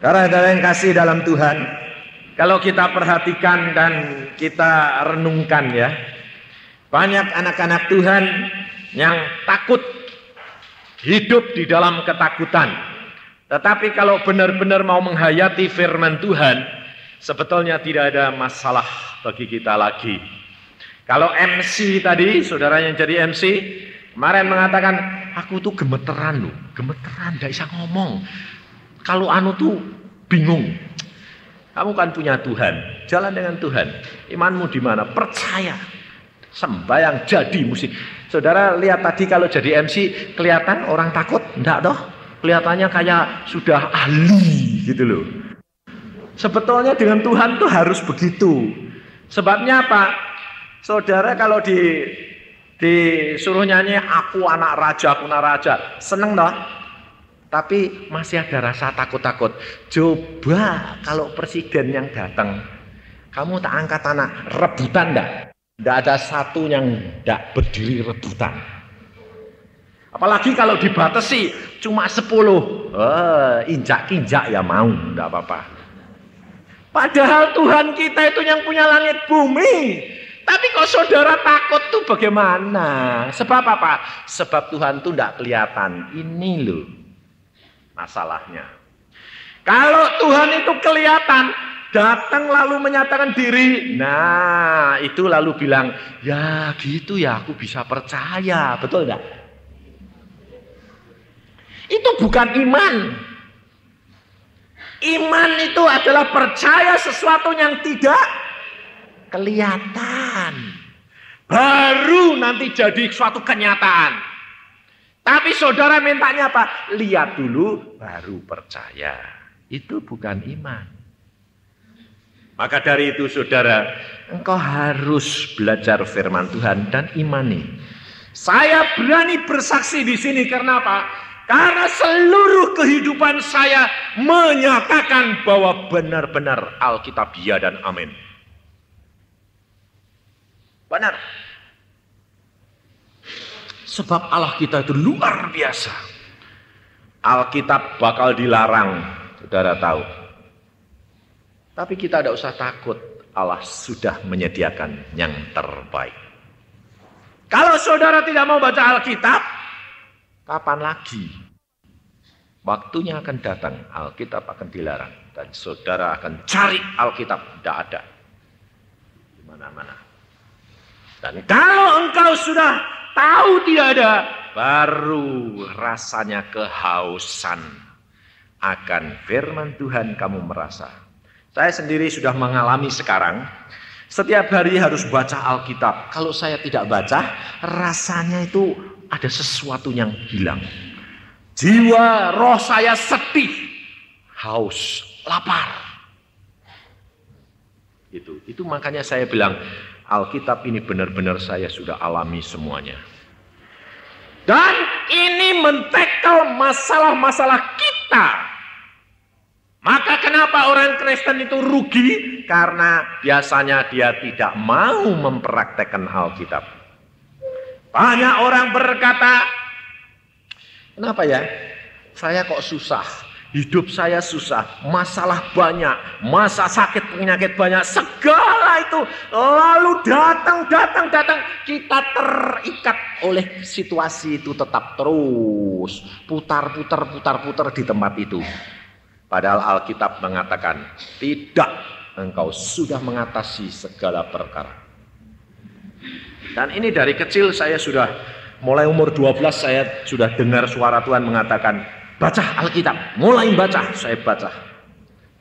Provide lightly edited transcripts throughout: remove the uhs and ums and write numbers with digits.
Saudara-saudara yang kasih dalam Tuhan, kalau kita perhatikan dan kita renungkan ya, banyak anak-anak Tuhan yang takut hidup di dalam ketakutan. Tetapi kalau benar-benar mau menghayati firman Tuhan, sebetulnya tidak ada masalah bagi kita lagi. Kalau MC tadi, saudara yang jadi MC, kemarin mengatakan, aku tuh gemeteran loh, gemeteran, gak bisa ngomong. Kalau tuh bingung. Kamu kan punya Tuhan, jalan dengan Tuhan. Imanmu di mana? Percaya. Sembahyang jadi musik. Saudara lihat tadi kalau jadi MC kelihatan orang takut? Enggak toh? Kelihatannya kayak sudah ahli gitu loh. Sebetulnya dengan Tuhan tuh harus begitu. Sebabnya apa? Saudara kalau disuruh nyanyi aku anak raja, seneng toh? Tapi masih ada rasa takut-takut. Coba kalau presiden yang datang, kamu tak angkat anak, rebutan enggak? Enggak ada satu yang enggak berdiri rebutan. Apalagi kalau dibatasi cuma 10. Injak-injak ya mau, enggak apa-apa. Padahal Tuhan kita itu yang punya langit bumi. Tapi kok saudara takut tuh bagaimana? Sebab apa? Sebab Tuhan tuh enggak kelihatan. Ini loh masalahnya. Kalau Tuhan itu kelihatan, datang lalu menyatakan diri, nah itu lalu bilang, ya gitu ya aku bisa percaya, betul enggak? Itu bukan iman. Iman itu adalah percaya sesuatu yang tidak kelihatan. Baru nanti jadi suatu kenyataan. Tapi saudara mintanya apa? Lihat dulu baru percaya. Itu bukan iman. Maka dari itu saudara, engkau harus belajar firman Tuhan dan imani. Saya berani bersaksi di sini karena apa? Karena seluruh kehidupan saya menyatakan bahwa benar-benar Alkitabiah dan amin. Benar. Sebab Allah kita itu luar biasa. Alkitab bakal dilarang, saudara tahu. Tapi kita tidak usah takut, Allah sudah menyediakan yang terbaik. Kalau saudara tidak mau baca Alkitab, kapan lagi? Waktunya akan datang, Alkitab akan dilarang. Dan saudara akan cari Alkitab, tidak ada. Di mana-mana. Dan kalau engkau sudah tahu tidak ada, baru rasanya kehausan akan firman Tuhan kamu merasa. Saya sendiri sudah mengalami sekarang, setiap hari harus baca Alkitab. Kalau saya tidak baca, rasanya itu ada sesuatu yang hilang. Jiwa, roh saya sedih, haus, lapar. Itu makanya saya bilang, Alkitab ini benar-benar saya sudah alami semuanya. Dan ini mentekel masalah-masalah kita. Maka kenapa orang Kristen itu rugi? Karena biasanya dia tidak mau mempraktekkan Alkitab. Banyak orang berkata, kenapa ya? Saya kok susah. Hidup saya susah, masalah banyak, masa sakit penyakit banyak, segala itu lalu datang, kita terikat oleh situasi itu tetap terus putar di tempat itu. Padahal Alkitab mengatakan, tidak, engkau sudah mengatasi segala perkara. Dan ini dari kecil saya sudah, mulai umur 12 saya sudah dengar suara Tuhan mengatakan, baca Alkitab, mulai baca, saya baca.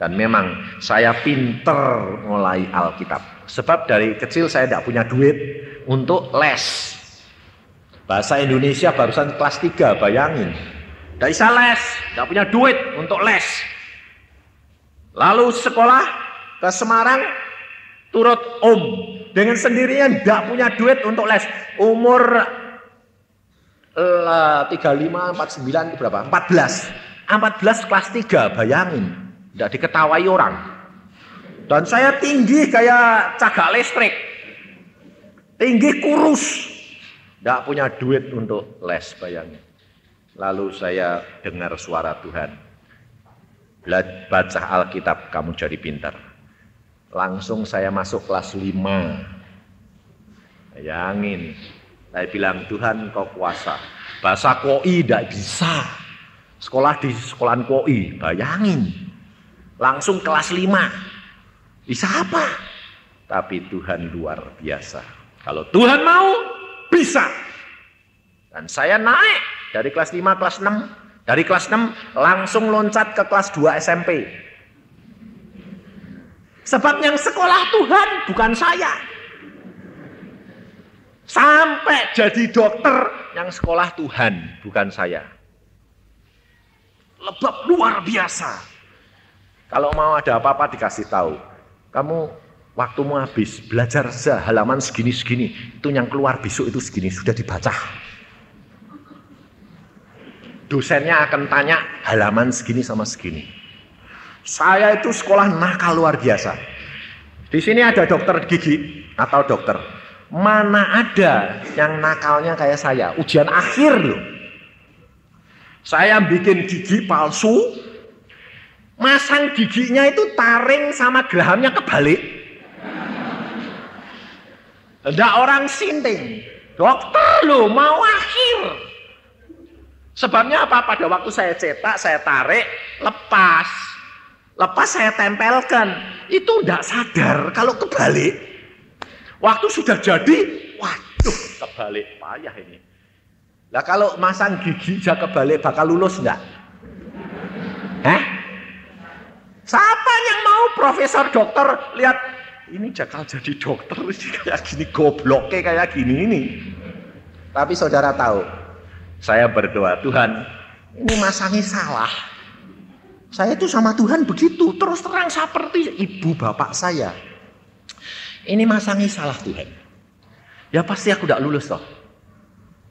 Dan memang saya pinter mulai Alkitab. Sebab dari kecil saya tidak punya duit untuk les. Bahasa Indonesia barusan kelas 3, bayangin. Tidak bisa les, tidak punya duit untuk les. Lalu sekolah ke Semarang, turut dengan sendirinya tidak punya duit untuk les. Umur 35, 49, berapa? 14 kelas 3, bayangin. Tidak diketawai orang. Dan saya tinggi kayak cagak listrik. Tinggi kurus. Tidak punya duit untuk les, bayangin. Lalu saya dengar suara Tuhan. baca Alkitab kamu jadi pintar. Langsung saya masuk kelas 5. Bayangin, saya bilang Tuhan kau kuasa. Bahasa koi tidak bisa. Sekolah di sekolahan koi, bayangin. Langsung kelas 5. Bisa apa? Tapi Tuhan luar biasa. Kalau Tuhan mau, bisa. Dan saya naik dari kelas 5, kelas 6. Dari kelas 6 langsung loncat ke kelas 2 SMP. Sebab yang sekolah Tuhan bukan saya. Sampai jadi dokter yang sekolah Tuhan bukan saya. Lebab luar biasa. Kalau mau ada apa-apa dikasih tahu. Kamu waktumu habis, belajar halaman segini-segini. Itu yang keluar besok itu segini, sudah dibaca. Dosennya akan tanya halaman segini sama segini. Saya itu sekolah nakal luar biasa. Di sini ada dokter gigi atau dokter. Mana ada yang nakalnya kayak saya? Ujian akhir loh. Saya bikin gigi palsu. Masang giginya itu taring sama gerahamnya kebalik. Ada orang sinting. Dokter loh mau akhir. Sebabnya apa? Pada waktu saya cetak, saya tarik, lepas saya tempelkan. Itu tidak sadar kalau kebalik. Waktu sudah jadi, waduh kebalik, payah ini. Nah kalau masang gigi saja kebalik bakal lulus enggak? Siapa yang mau profesor dokter lihat ini jakal jadi dokter kayak gini, gobloknya kayak gini ini. Tapi saudara tahu, saya berdoa, Tuhan ini masangi salah. Saya itu sama Tuhan begitu, terus terang seperti ibu bapak saya. Ini masangi salah Tuhan. Ya pasti aku tidak lulus toh.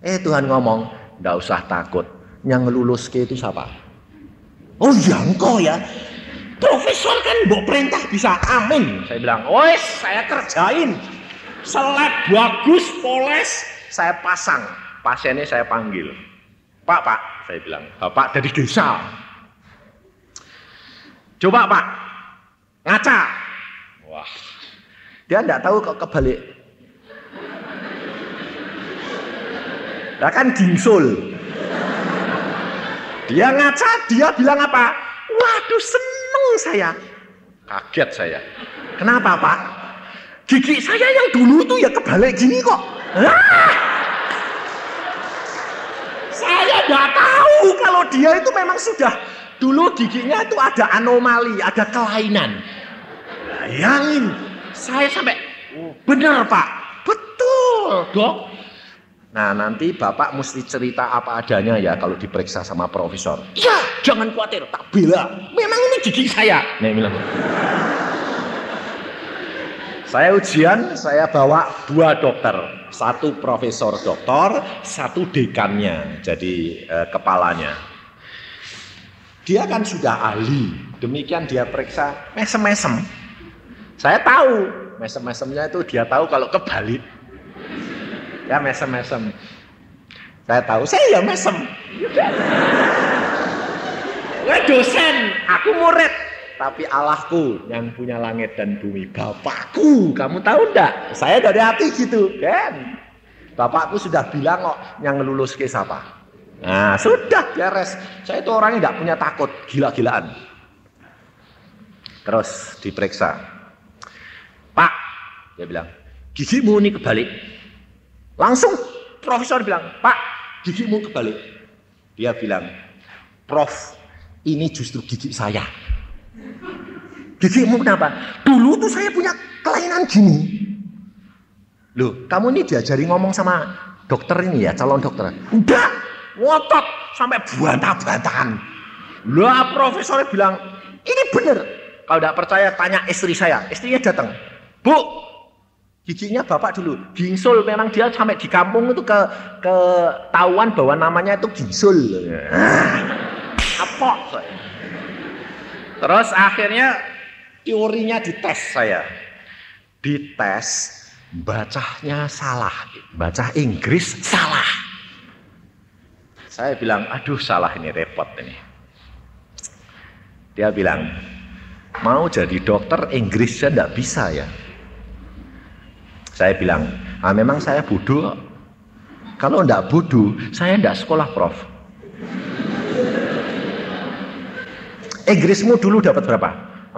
Tuhan ngomong, tidak usah takut. Yang lulus ke itu siapa? Oh ya engkau ya. Profesor kan mbok perintah bisa, amin. Saya bilang, wes saya kerjain. Seleb bagus, poles, saya pasang. Pasiennya saya panggil. Pak, saya bilang, Bapak dari desa. Coba Pak, ngaca. Wah, dia enggak tahu kok kebalik. Nah kan gingsul. Dia ngaca, dia bilang apa? Waduh seneng saya. Kaget saya. Kenapa Pak? Gigi saya yang dulu tuh ya kebalik gini kok. Saya nggak tahu kalau dia itu memang sudah dulu giginya itu ada anomali, ada kelainan. Bayangin, saya sampai bener Pak, betul dok. Nah nanti Bapak mesti cerita apa adanya ya kalau diperiksa sama profesor. Iya, jangan khawatir, tak bela. Memang ini gigi saya. Nih bilang. Saya ujian, saya bawa 2 dokter. 1 profesor doktor, 1 dekannya, jadi kepalanya. Dia kan sudah ahli, demikian dia periksa mesem-mesem. Saya tahu, mesem-mesemnya itu dia tahu kalau kebalik. Ya mesem-mesem. Saya tahu, saya ya mesem. Gue dosen, aku murid. Tapi Allahku yang punya langit dan bumi, Bapakku, kamu tahu enggak? Saya dari hati gitu, kan? Bapakku sudah bilang kok yang lulus ke siapa? Nah, sudah beres. Saya itu orangnya enggak punya takut, gila-gilaan. Terus diperiksa. Pak, dia bilang, gigimu ini kebalik. Langsung profesor bilang, Pak, gigimu kebalik. Dia bilang, Prof, ini justru gigi saya. Gigimu kenapa? Dulu tuh saya punya kelainan gini. Loh, kamu ini diajari ngomong sama dokter ini ya, calon dokter? Udah, ngotot sampai bantah-bantahan. Lah profesor bilang, ini bener. Kalau tidak percaya tanya istri saya. Istrinya datang. Bu, giginya bapak dulu gingsul, memang dia sampai di kampung itu ketahuan bahwa namanya itu gingsul. Apa? Terus akhirnya teorinya dites saya. Dites, bacanya salah. Baca Inggris salah. Saya bilang, aduh salah ini, repot ini. Dia bilang, mau jadi dokter Inggrisnya enggak bisa ya. Saya bilang, memang saya bodoh. Kalau enggak bodoh, saya enggak sekolah, Prof. Inggrismu dulu dapat berapa?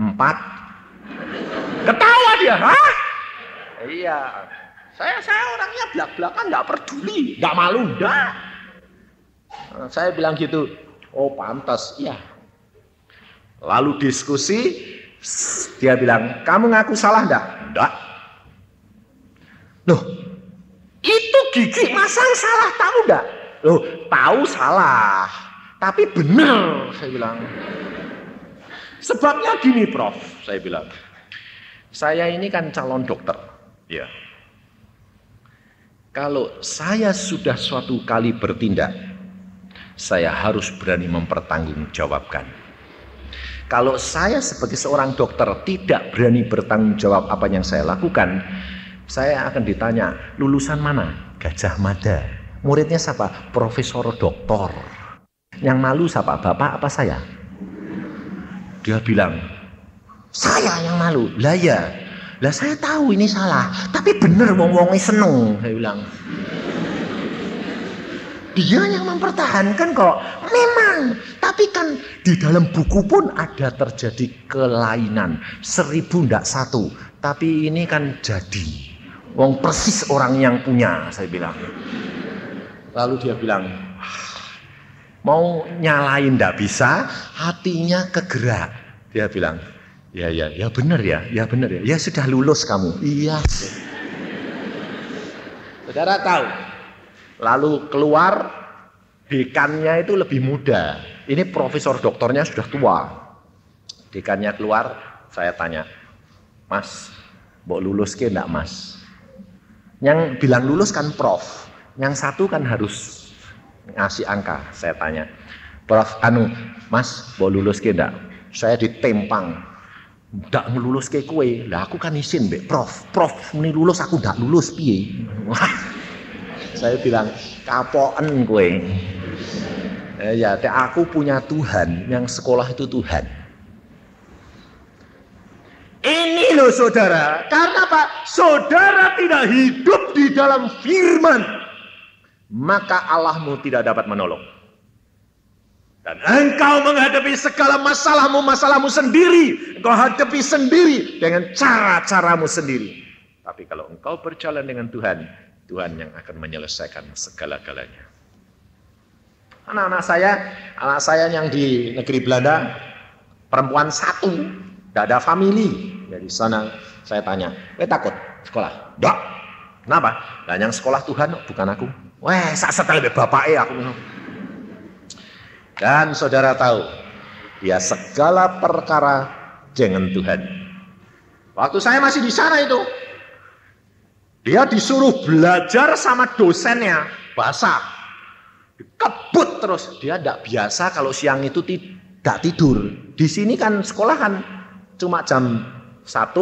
4. Ketawa dia, hah? Iya. Saya orangnya belak-belakan, enggak peduli, enggak malu, enggak. Saya bilang gitu, oh pantas, iya. Lalu diskusi, dia bilang, kamu ngaku salah enggak? Enggak. Loh, itu Gigi masa salah, tahu enggak? Loh, tahu salah, tapi benar, saya bilang. Sebabnya gini, Prof, saya bilang. Saya ini kan calon dokter, ya. Kalau saya sudah suatu kali bertindak, saya harus berani mempertanggungjawabkan. Kalau saya sebagai seorang dokter tidak berani bertanggung jawab apa yang saya lakukan, saya akan ditanya, lulusan mana? Gajah Mada. Muridnya siapa? Profesor doktor. Yang malu siapa? Bapak apa saya? Dia bilang, saya yang malu. Lah ya, lah saya tahu ini salah, tapi bener wong-wongnya seneng, saya bilang. Dia yang mempertahankan kok, memang. Tapi kan di dalam buku pun ada terjadi kelainan, 1000 ndak 1. Tapi ini kan jadi, wong persis orang yang punya, saya bilang. Lalu dia bilang, mau nyalain ndak bisa, hatinya kegerak. Dia bilang, ya benar ya, ya sudah lulus kamu. Iya. Saudara tahu, lalu keluar, dekannya itu lebih muda. Ini profesor doktornya sudah tua. Dekannya keluar, saya tanya, Mas, mau lulus ke enggak Mas? Yang bilang lulus kan Prof, yang satu kan harus ngasih angka. Saya tanya, Prof, Mas, mau lulus ke enggak? Saya ditempang, enggak ngelulus ke kue. Lah aku kan izin, Prof, ini lulus, aku enggak lulus, piye? Saya bilang, kapoken kowe. Ya, aku punya Tuhan, yang sekolah itu Tuhan. Ini loh saudara, karena apa? Saudara tidak hidup di dalam firman, maka Allahmu tidak dapat menolong. Dan engkau menghadapi segala masalahmu sendiri. Engkau hadapi sendiri dengan cara-caramu sendiri. Tapi kalau engkau berjalan dengan Tuhan, Tuhan yang akan menyelesaikan segala-galanya. Anak saya yang di negeri Belanda, perempuan 1, tidak ada family. Dari sana saya tanya, takut sekolah? Enggak. Kenapa? Nah, yang sekolah Tuhan bukan aku. Wah, saat lebih bapaknya aku. Dan saudara tahu, ya segala perkara dengan Tuhan. Waktu saya masih di sana itu, dia disuruh belajar sama dosennya bahasa, dikebut terus. Dia tidak biasa kalau siang itu tidak tidur. Di sini kan sekolah kan cuma jam 1,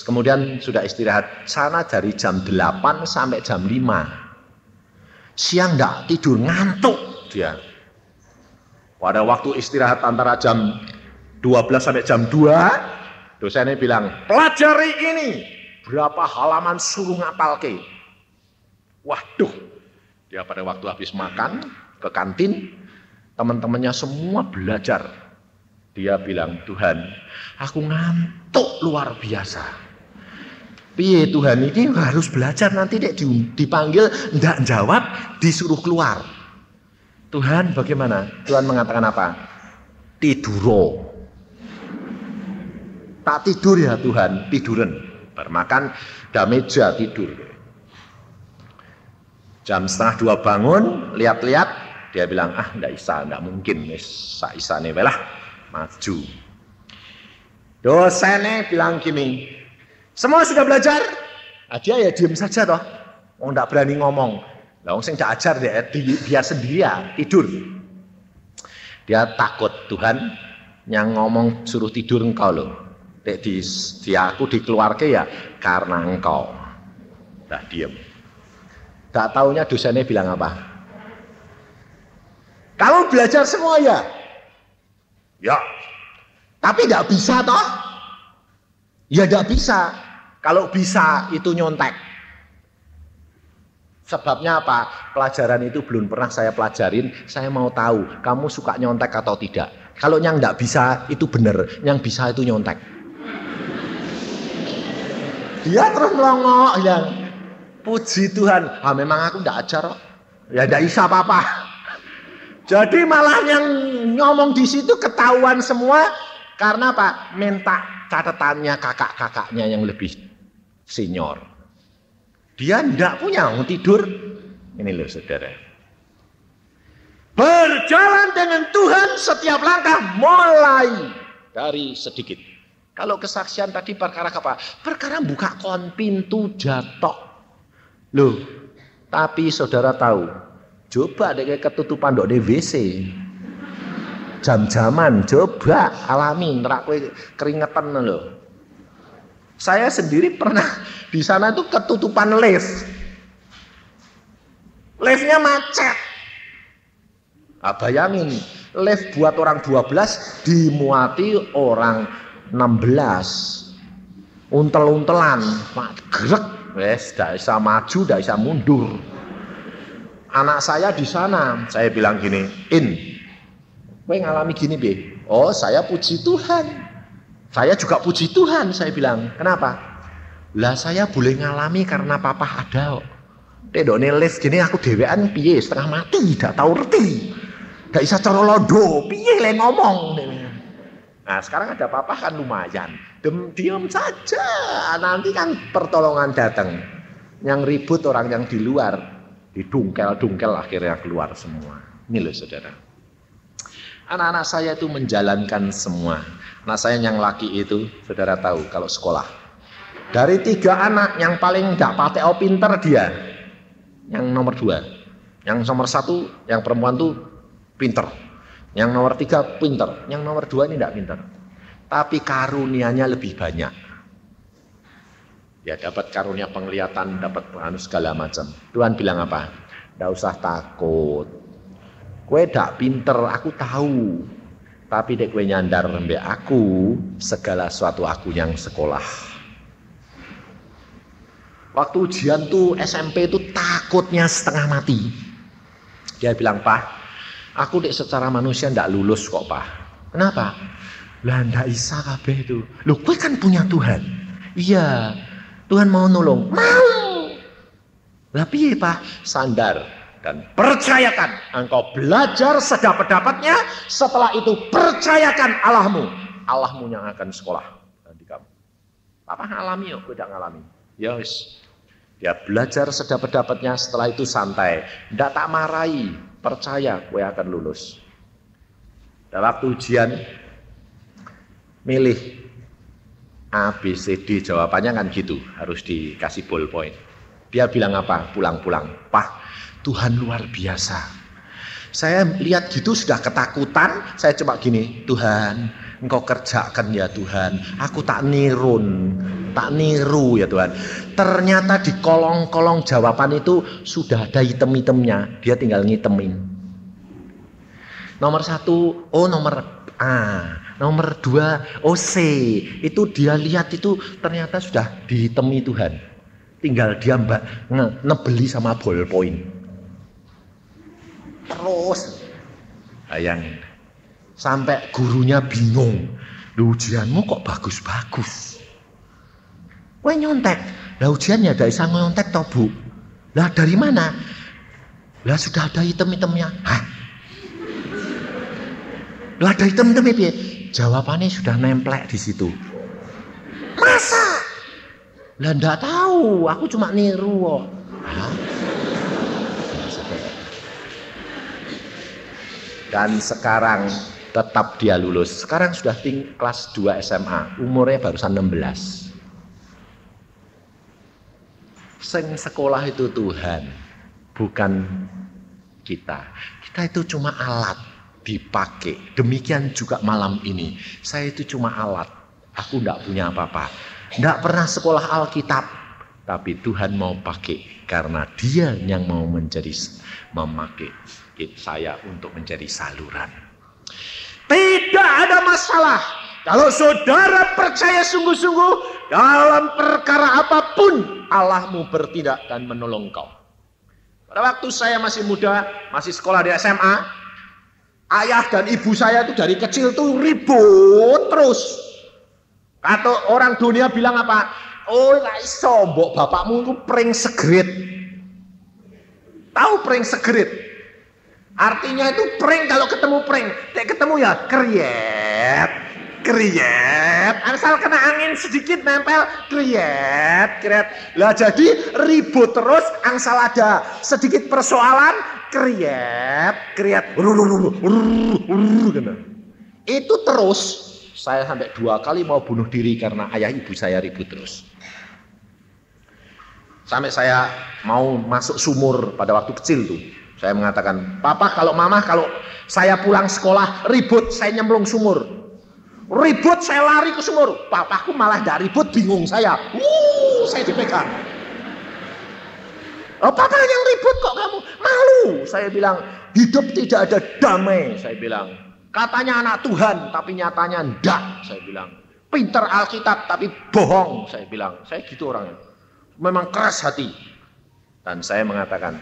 kemudian sudah istirahat. Sana dari jam 8 sampai jam 5. Siang tidak tidur, ngantuk dia. Pada waktu istirahat antara jam 12 sampai jam 2, dosennya bilang, pelajari ini. Berapa halaman suruh ngapalke. Waduh, dia pada waktu habis makan ke kantin, teman-temannya semua belajar. Dia bilang, Tuhan, aku ngantuk luar biasa. Piye Tuhan, ini harus belajar, nanti dek dipanggil, ndak jawab, disuruh keluar. Tuhan bagaimana? Tuhan mengatakan apa? Tiduro. Tak tidur ya Tuhan, tiduran. Bermakan, dah meja tidur. Jam 1:30 bangun, lihat-lihat, dia bilang, enggak bisa, enggak mungkin, isa nih belah, maju. Dosennya bilang gini, semua sudah belajar? Dia ya diem saja toh, enggak berani ngomong. Lah wong sing ndak ajar dia sendiri ya tidur. Dia takut, Tuhan yang ngomong suruh tidur engkau loh. Dia aku dikeluarke ya karena engkau. Dah diem. Tak taunya dosennya bilang apa? Kamu belajar semua ya? Ya. Tapi tidak bisa toh? Ya tidak bisa. Kalau bisa itu nyontek. Sebabnya apa? Pelajaran itu belum pernah saya pelajarin. Saya mau tahu kamu suka nyontek atau tidak. Kalau yang tidak bisa itu benar, yang bisa itu nyontek. Dia terus melongok bilang, puji Tuhan, memang aku tidak ajar kok. Ya tidak bisa apa-apa. Jadi malah yang ngomong di situ ketahuan semua karena apa? Minta catatannya kakak-kakaknya yang lebih senior. Dia tidak punya mau tidur. Ini loh saudara. Berjalan dengan Tuhan setiap langkah mulai dari sedikit. Kalau kesaksian tadi perkara apa? Perkara buka kon pintu jatuh. Loh, tapi saudara tahu, coba deh ketutupan dok WC. Jam-jaman coba alami nerak kowe keringetan loh. Saya sendiri pernah di sana itu ketutupan lift. Liftnya macet. Bayangin, lift buat orang 12 dimuati orang 16. Untel-untelan, grek, wes tidak bisa maju, tidak bisa mundur. Anak saya di sana, saya bilang gini, kowe ngalami gini, Be? Oh, saya puji Tuhan. Saya juga puji Tuhan, saya bilang. Kenapa? Lah saya boleh ngalami karena papa ada kok. Tedokne lift gini aku dhewean piye setengah mati, tidak tahu ngerti. Gak bisa cara lodo, piye le ngomong. Nah, sekarang ada papa kan lumayan. Diam saja. Nanti kan pertolongan datang. Yang ribut orang yang di luar, didungkel-dungkel akhirnya keluar semua. Ini loh saudara. Anak-anak saya itu menjalankan semua. Anak saya yang laki itu, saudara tahu kalau sekolah. Dari 3 anak yang paling tidak pateo pinter dia. Yang nomor 2. Yang nomor 1, yang perempuan tuh pinter. Yang nomor 3 pinter. Yang nomor 2 ini tidak pinter. Tapi karunianya lebih banyak. Ya dapat karunia penglihatan, dapat segala macam. Tuhan bilang apa? Tidak usah takut. Kowe dak pinter, aku tahu. Tapi dek kowe nyandar mbek aku, segala sesuatu aku yang sekolah. Waktu ujian tuh SMP itu takutnya setengah mati. Dia bilang, "Pak, aku dek secara manusia ndak lulus kok, Pak." Kenapa? Lah ndak bisa kabeh itu. Loh, kowe kan punya Tuhan. Iya. Tuhan mau nolong. Mau. Lah piye, Pak? Sandar dan percayakan. Engkau belajar sedapat-dapatnya, setelah itu percayakan Allahmu. Allahmu yang akan sekolah nanti kamu. Papa ngalami kok, kowe ndak ngalami. Ya wis. Dia belajar sedapat-dapatnya, setelah itu santai. Ndak tak marahi, percaya kowe akan lulus. Dan waktu ujian milih A, B, C, D, jawabannya kan gitu, harus dikasih ballpoint. Dia bilang apa? Pulang-pulang, "Pak, Tuhan luar biasa." Saya lihat gitu sudah ketakutan, saya coba gini, "Tuhan, Engkau kerjakan ya Tuhan, aku tak niru ya Tuhan." Ternyata di kolong-kolong jawaban itu sudah ada item-itemnya, dia tinggal ngitemin. Nomor 1, oh nomor A, nomor 2, oh C. Itu dia lihat itu ternyata sudah dihitemi Tuhan. Tinggal dia nebeli sama ballpoint. Terus bayangin. Sampai gurunya bingung. "Lu ujianmu kok bagus-bagus? Kowe nyontek." "Lah ujiannya dari sang nyontek toh, Bu." "Lah dari mana?" "Lah sudah ada item-itemnya." "Hah? Lah ada item-itemnya piye?" "Jawabannya sudah nemplek di situ." "Masa?" "Lah ndak tahu, aku cuma niru kok." "Hah?" Dan sekarang tetap dia lulus. Sekarang sudah kelas 2 SMA, umurnya barusan 16. Sing sekolah itu Tuhan, bukan kita. Kita itu cuma alat dipakai. Demikian juga malam ini. Saya itu cuma alat. Aku tidak punya apa-apa. Tidak pernah sekolah Alkitab. Tapi Tuhan mau pakai karena Dia yang mau memakai saya untuk menjadi saluran. Tidak ada masalah Kalau saudara percaya sungguh-sungguh dalam perkara apapun, Allahmu bertindak dan menolong kau. Pada waktu saya masih muda, masih sekolah di SMA, ayah dan ibu saya itu dari kecil tuh ribut terus. Kata orang dunia bilang apa? Oh, gak iso, mbok bapakmu itu pring segrit. Tahu pring segrit? Artinya itu pring kalau ketemu pring. Ketemu ya kriet. Asal kena angin sedikit nempel kriet. Lah jadi ribut terus, angsal ada sedikit persoalan kriet. Itu terus. Saya sampai 2 kali mau bunuh diri karena ayah ibu saya ribut terus. Sampai saya mau masuk sumur pada waktu kecil tuh. Saya mengatakan, papa kalau mama kalau saya pulang sekolah ribut saya nyemplung sumur. Ribut saya lari ke sumur. Papaku malah gak ribut, bingung saya. Saya dipegang. Oh, papa yang ribut kok kamu? Malu. Saya bilang, hidup tidak ada damai. Saya bilang, katanya anak Tuhan tapi nyatanya enggak. Saya bilang, pinter Alkitab tapi bohong. Saya bilang, saya gitu orangnya. Memang keras hati. Dan saya mengatakan,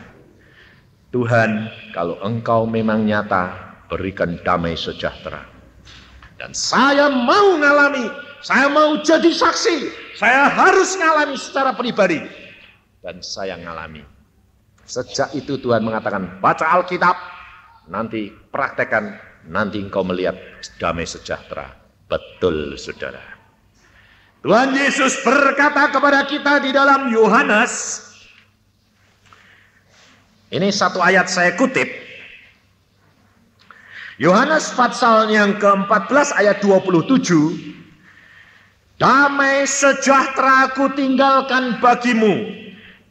Tuhan, kalau engkau memang nyata, berikan damai sejahtera. Dan saya mau ngalami, saya mau jadi saksi, saya harus ngalami secara pribadi. Dan saya ngalami. Sejak itu Tuhan mengatakan, baca Alkitab, nanti praktekkan, nanti engkau melihat damai sejahtera. Betul, saudara. Tuhan Yesus berkata kepada kita di dalam Yohanes, ini satu ayat saya kutip. Yohanes pasal yang ke-14 ayat 27. Damai sejahtera ku tinggalkan bagimu.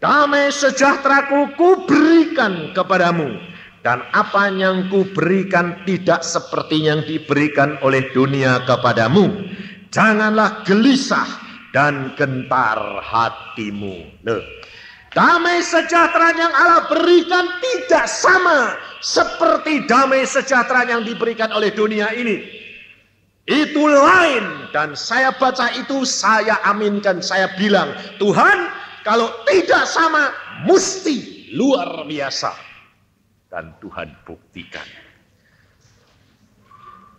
Damai sejahtera ku berikan kepadamu. Dan apa yang ku berikan tidak seperti yang diberikan oleh dunia kepadamu. Janganlah gelisah dan gentar hatimu. Loh. Damai sejahtera yang Allah berikan tidak sama seperti damai sejahtera yang diberikan oleh dunia ini. Itu lain, dan saya baca itu, saya aminkan, saya bilang, Tuhan, kalau tidak sama, mesti luar biasa. Dan Tuhan buktikan.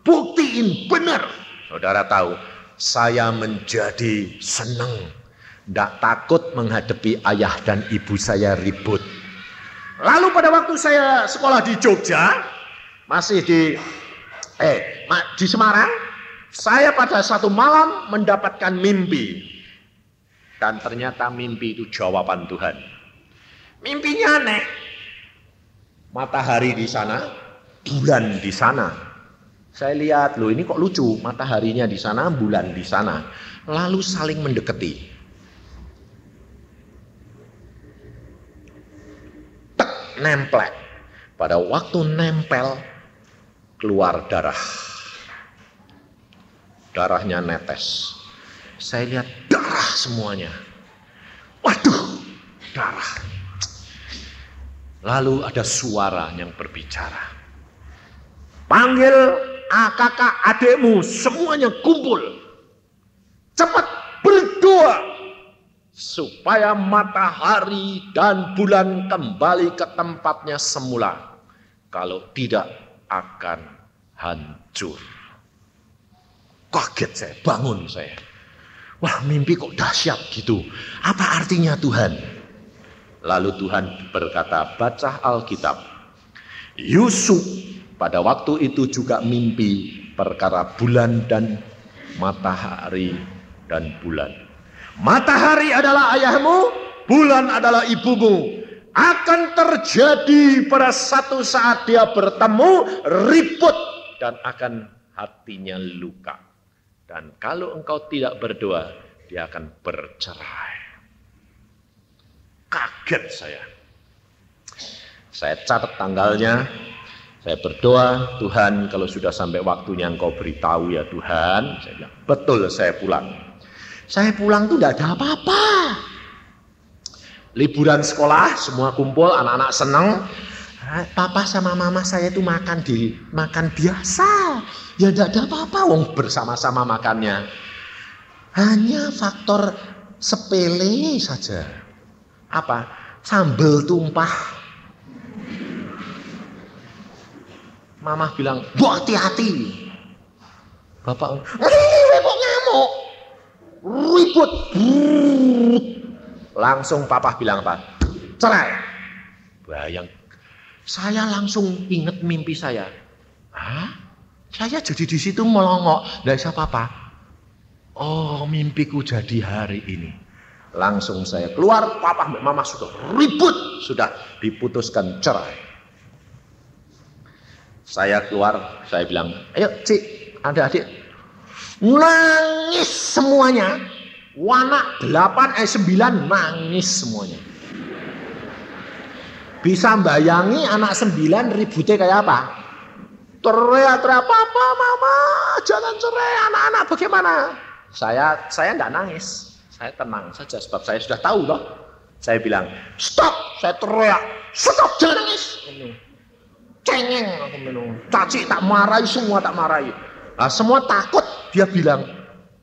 Buktiin benar. Saudara tahu, saya menjadi senang. Tidak takut menghadapi ayah dan ibu saya ribut. Lalu pada waktu saya sekolah di Jogja, masih di Semarang, saya pada satu malam mendapatkan mimpi. Dan ternyata mimpi itu jawaban Tuhan. Mimpinya aneh. Matahari di sana, bulan di sana. Saya lihat, loh ini kok lucu, mataharinya di sana, bulan di sana. Lalu saling mendekati. Nempel. Pada waktu nempel keluar darah. Darahnya netes. Saya lihat darah semuanya. Waduh, darah. Lalu ada suara yang berbicara. Panggil kakak adikmu, semuanya kumpul. Cepat berdoa. Supaya matahari dan bulan kembali ke tempatnya semula. Kalau tidak akan hancur. Kaget saya, bangun saya. Wah, mimpi kok dahsyat gitu. Apa artinya Tuhan? Lalu Tuhan berkata, baca Alkitab. Yusuf pada waktu itu juga mimpi perkara bulan dan matahari dan bulan. Matahari adalah ayahmu, bulan adalah ibumu. Akan terjadi pada satu saat dia bertemu, ribut, dan akan hatinya luka. Dan kalau engkau tidak berdoa, dia akan bercerai. Kaget saya. Saya catat tanggalnya, saya berdoa, Tuhan kalau sudah sampai waktunya engkau beritahu ya Tuhan. Saya bilang, betul saya pulang. Saya pulang tuh tidak ada apa-apa. Liburan sekolah, semua kumpul, anak-anak senang. Papa sama mama saya itu makan biasa. Ya tidak ada apa-apa, wong bersama-sama makannya. Hanya faktor sepele saja. Apa? Sambal tumpah. Mama bilang, "Bu, hati-hati." Bapak, kok ngamuk? Ribut. Langsung papa bilang apa? Cerai. Bayang. Saya langsung ingat mimpi saya. Hah? Saya jadi di situ melongok, tidak bisa apa-apa. Oh, mimpiku jadi hari ini. Langsung saya keluar, papa mama sudah ribut, sudah diputuskan cerai. Saya keluar, saya bilang, ayo Cik, adik-adik. Nangis semuanya. Anak 9 nangis semuanya. Bisa bayangin anak 9 ributnya kayak apa? Teriak-teriak, "Papa, Mama, jangan cerai, anak-anak bagaimana?" Saya enggak nangis. Saya tenang saja sebab saya sudah tahu loh. Saya bilang, "Stop!" Saya teriak, "Stop, jangan nangis." Cengeng aku minum. Caci tak marahi, semua tak marahi. Nah, semua takut. Dia bilang,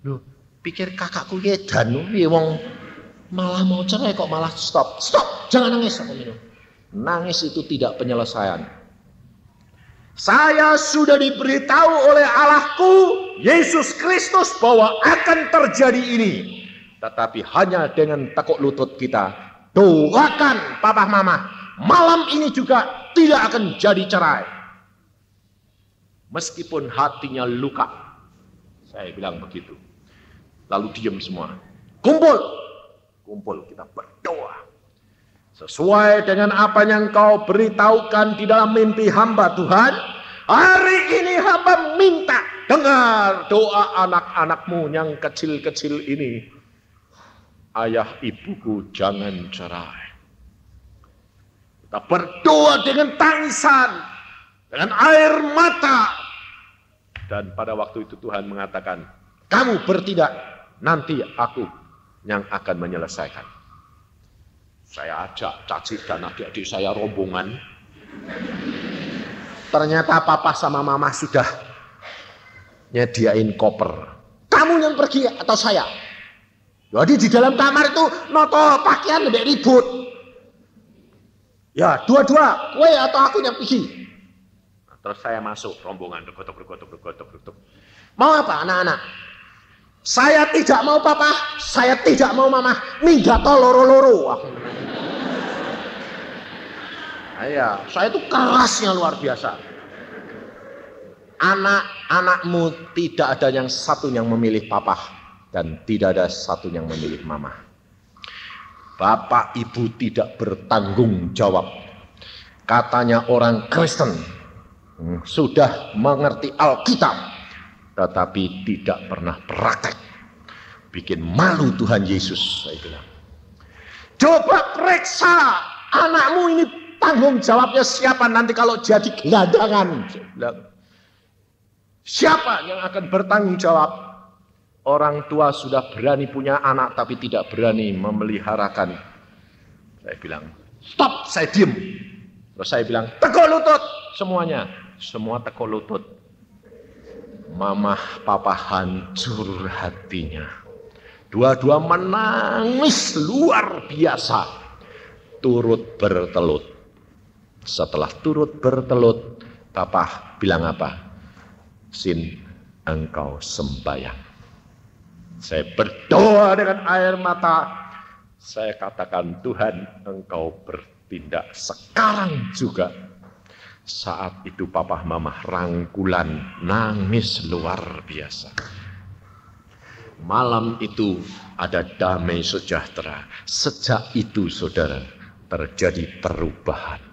"Loh, pikir kakakku edan wong malah mau cerai kok malah stop." "Stop, jangan nangis." Aku minum. Nangis itu tidak penyelesaian. Saya sudah diberitahu oleh Allahku, Yesus Kristus, bahwa akan terjadi ini. Tetapi hanya dengan tekuk lutut kita, doakan papa mama, malam ini juga tidak akan jadi cerai. Meskipun hatinya luka. Saya bilang begitu. Lalu diam semua. Kumpul kita berdoa. Sesuai dengan apa yang kau beritahukan di dalam mimpi hamba Tuhan, hari ini hamba minta dengar doa anak-anakmu yang kecil-kecil ini. Ayah ibuku jangan cerai. Kita berdoa dengan tangisan, dengan air mata. Dan pada waktu itu Tuhan mengatakan, kamu bertindak, nanti aku yang akan menyelesaikan. Saya ajak Caci dan adik-adik saya rombongan. Ternyata papa sama mama sudah nyediain koper. Kamu yang pergi atau saya? Jadi di dalam kamar itu noto pakaian lebih ribut. Ya, dua-dua, kowe atau aku yang pergi. Nah, terus saya masuk rombongan, bergotok. Mau apa anak-anak? Saya tidak mau papa, saya tidak mau mama, minggato loro-loro. Ya, saya itu kerasnya luar biasa. Anak-anakmu tidak ada yang satu yang memilih papa dan tidak ada satu yang memilih mama. Bapak ibu tidak bertanggung jawab. Katanya orang Kristen sudah mengerti Alkitab, tetapi tidak pernah praktek. Bikin malu Tuhan Yesus, saya bilang. Coba periksa anakmu ini, tanggung jawabnya siapa nanti kalau jadi gelandangan. Siapa yang akan bertanggung jawab? Orang tua sudah berani punya anak tapi tidak berani memeliharakan. Saya bilang, stop, saya diem. Terus saya bilang, tekuk lutut semuanya. Semua tekuk lutut. Mama, papa hancur hatinya. Dua-dua menangis luar biasa. Turut bertelut. Setelah turut bertelut, papa bilang apa? Sin, engkau sembahyang. Saya berdoa dengan air mata. Saya katakan, Tuhan, engkau bertindak sekarang juga. Saat itu papa mama rangkulan, nangis luar biasa. Malam itu ada damai sejahtera. Sejak itu saudara, terjadi perubahan.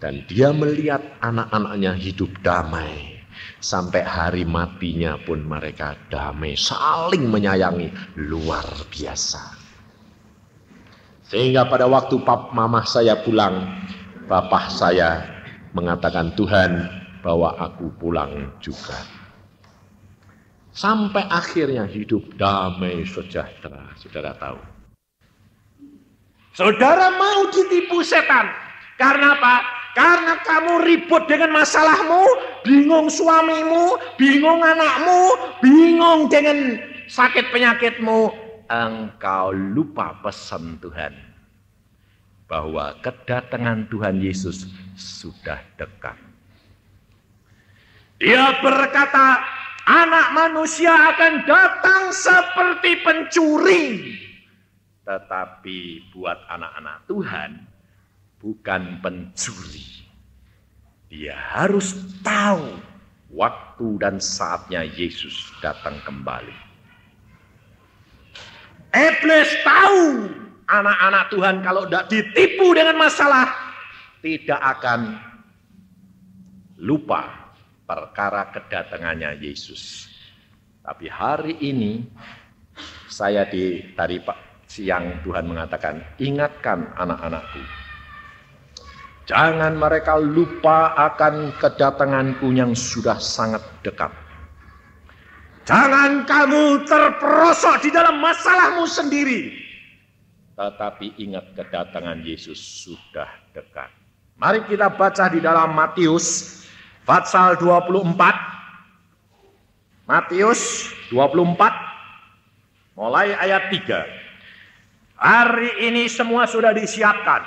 Dan dia melihat anak-anaknya hidup damai. Sampai hari matinya pun mereka damai, saling menyayangi, luar biasa. Sehingga pada waktu mama saya pulang, bapak saya mengatakan, Tuhan, bawa aku pulang juga. Sampai akhirnya hidup damai sejahtera, saudara tahu. Saudara mau ditipu setan. Karena apa? Karena kamu ribut dengan masalahmu, bingung suamimu, bingung anakmu, bingung dengan sakit penyakitmu, engkau lupa pesan Tuhan bahwa kedatangan Tuhan Yesus sudah dekat. Dia berkata, anak manusia akan datang seperti pencuri. Tetapi buat anak-anak Tuhan, bukan pencuri. Dia harus tahu waktu dan saatnya Yesus datang kembali. Iblis tahu anak-anak Tuhan kalau tidak ditipu dengan masalah, tidak akan lupa perkara kedatangannya Yesus. Tapi hari ini saya tadi siang Tuhan mengatakan, ingatkan anak-anakku, jangan mereka lupa akan kedatanganku yang sudah sangat dekat. Jangan kamu terperosok di dalam masalahmu sendiri, tetapi ingat kedatangan Yesus sudah dekat. Mari kita baca di dalam Matius pasal 24. Matius 24 mulai ayat 3. Hari ini semua sudah disiapkan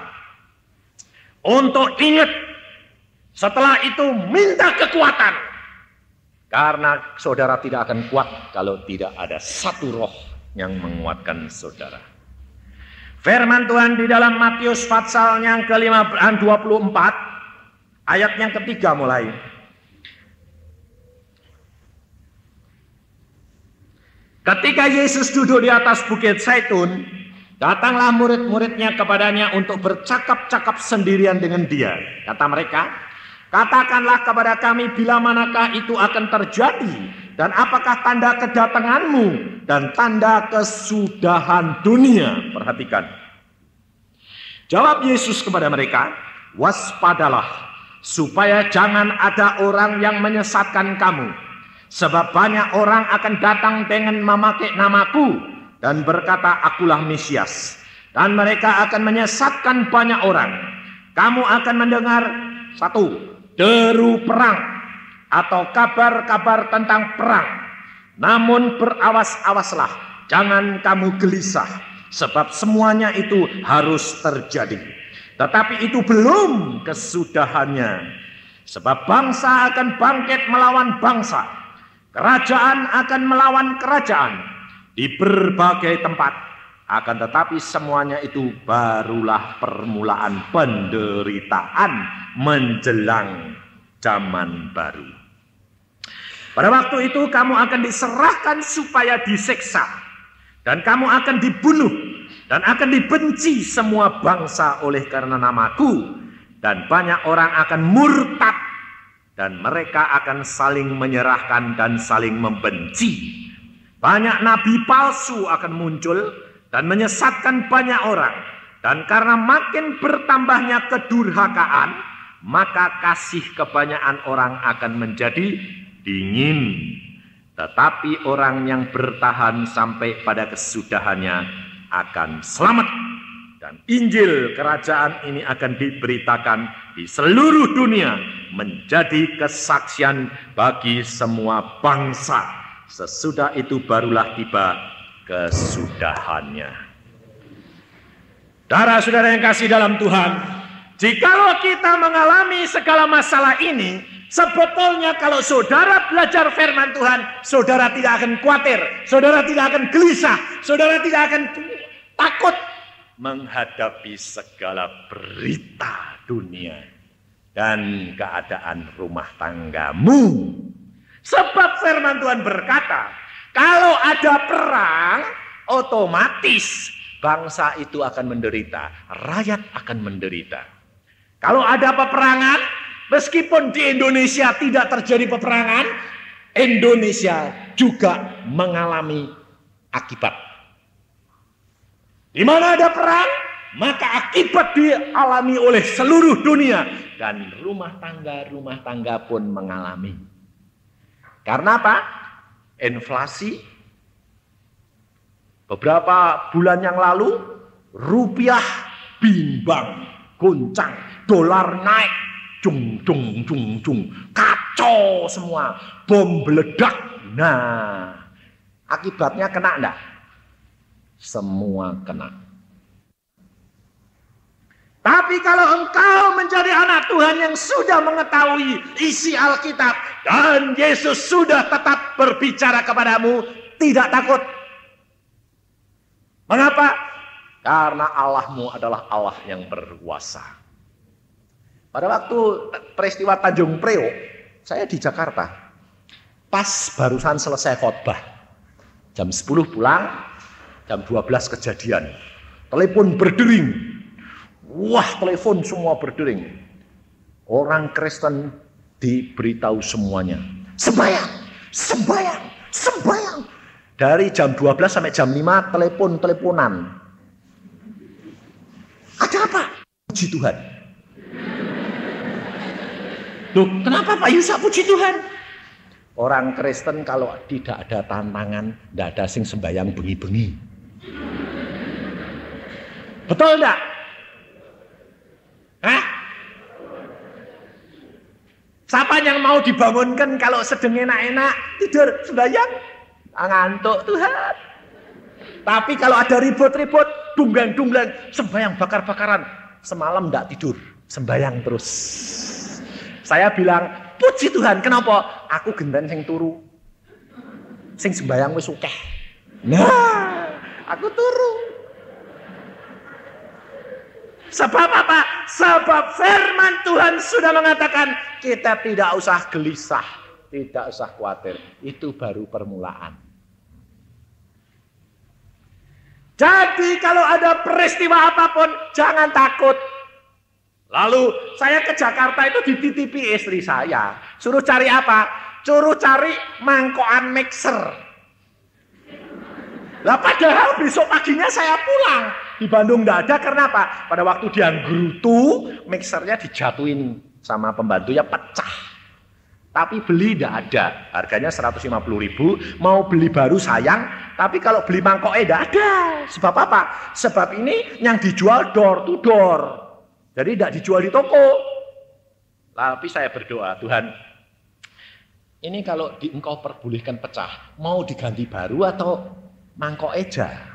untuk ingat, setelah itu minta kekuatan. Karena saudara tidak akan kuat kalau tidak ada satu roh yang menguatkan saudara. Firman Tuhan di dalam Matius pasal yang ke-24 ayat yang ketiga mulai. Ketika Yesus duduk di atas bukit Zaitun, datanglah murid-muridnya kepadanya untuk bercakap-cakap sendirian dengan dia. Kata mereka, katakanlah kepada kami bila manakah itu akan terjadi, dan apakah tanda kedatanganmu dan tanda kesudahan dunia. Perhatikan. Jawab Yesus kepada mereka, waspadalah supaya jangan ada orang yang menyesatkan kamu. Sebab banyak orang akan datang dengan memakai namaku dan berkata, akulah Mesias. Dan mereka akan menyesatkan banyak orang. Kamu akan mendengar satu, deru perang atau kabar-kabar tentang perang. Namun berawas-awaslah, jangan kamu gelisah, sebab semuanya itu harus terjadi. Tetapi itu belum kesudahannya. Sebab bangsa akan bangkit melawan bangsa, kerajaan akan melawan kerajaan di berbagai tempat. Akan tetapi semuanya itu barulah permulaan penderitaan menjelang zaman baru. Pada waktu itu kamu akan diserahkan supaya disiksa, dan kamu akan dibunuh, dan akan dibenci semua bangsa oleh karena namaku, dan banyak orang akan murtad, dan mereka akan saling menyerahkan dan saling membenci. Banyak nabi palsu akan muncul dan menyesatkan banyak orang. Dan karena makin bertambahnya kedurhakaan, maka kasih kebanyakan orang akan menjadi dingin. Tetapi orang yang bertahan sampai pada kesudahannya akan selamat. Dan Injil kerajaan ini akan diberitakan di seluruh dunia menjadi kesaksian bagi semua bangsa. Sesudah itu barulah tiba kesudahannya. Saudara-saudara yang kasih dalam Tuhan, jikalau kita mengalami segala masalah ini, sebetulnya kalau saudara belajar firman Tuhan, saudara tidak akan khawatir, saudara tidak akan gelisah, saudara tidak akan takut menghadapi segala berita dunia dan keadaan rumah tanggamu. Sebab firman Tuhan berkata, kalau ada perang, otomatis bangsa itu akan menderita, rakyat akan menderita. Kalau ada peperangan, meskipun di Indonesia tidak terjadi peperangan, Indonesia juga mengalami akibat. Di mana ada perang, maka akibat dialami oleh seluruh dunia. Dan rumah tangga pun mengalami. Karena apa? Inflasi. Beberapa bulan yang lalu, rupiah bimbang, goncang, dolar naik. Dung. Kacau semua. Bom meledak. Nah, akibatnya kena enggak? Semua kena. Tapi kalau engkau menjadi anak Tuhan yang sudah mengetahui isi Alkitab dan Yesus sudah tetap berbicara kepadamu, tidak takut. Mengapa? Karena Allahmu adalah Allah yang berkuasa. Pada waktu peristiwa Tanjung Priok, saya di Jakarta. Pas barusan selesai khotbah. Jam 10 pulang, jam 12 kejadian. Telepon berdering. Wah, telepon semua berdering. Orang Kristen diberitahu semuanya. Sembayang. Dari jam 12 sampai jam 5 teleponan. Ada apa? Puji Tuhan. Loh, kenapa Pak Yusak puji Tuhan? Orang Kristen kalau tidak ada tantangan, tidak ada sing sembayang bengi-bengi. Betul enggak? Hah? Siapa yang mau dibangunkan kalau sedang enak-enak tidur sembayang? Ngantuk Tuhan. Tapi kalau ada ribut-ribut, dunggang-dunggang, sembayang bakar-bakaran, semalam enggak tidur, sembayang terus. Saya bilang, puji Tuhan, kenapa? Aku genten sing turu. Sing sembayang wis akeh. Nah, aku turu. Sebab apa? Sebab firman Tuhan sudah mengatakan kita tidak usah gelisah, tidak usah khawatir. Itu baru permulaan. Jadi kalau ada peristiwa apapun jangan takut. Lalu saya ke Jakarta itu dititipi istri saya. Suruh cari apa? Suruh cari mangkokan mixer. Lah padahal besok paginya saya pulang. Di Bandung enggak ada, karena apa? Pada waktu dia nggerutu, mixernya dijatuhin sama pembantunya, pecah. Tapi beli enggak ada. Harganya 150.000, mau beli baru sayang, tapi kalau beli mangkoknya enggak ada. Sebab apa? Sebab ini yang dijual door to door. Jadi enggak dijual di toko. Tapi saya berdoa, Tuhan, ini kalau engkau perbolehkan pecah, mau diganti baru atau mangkok eja?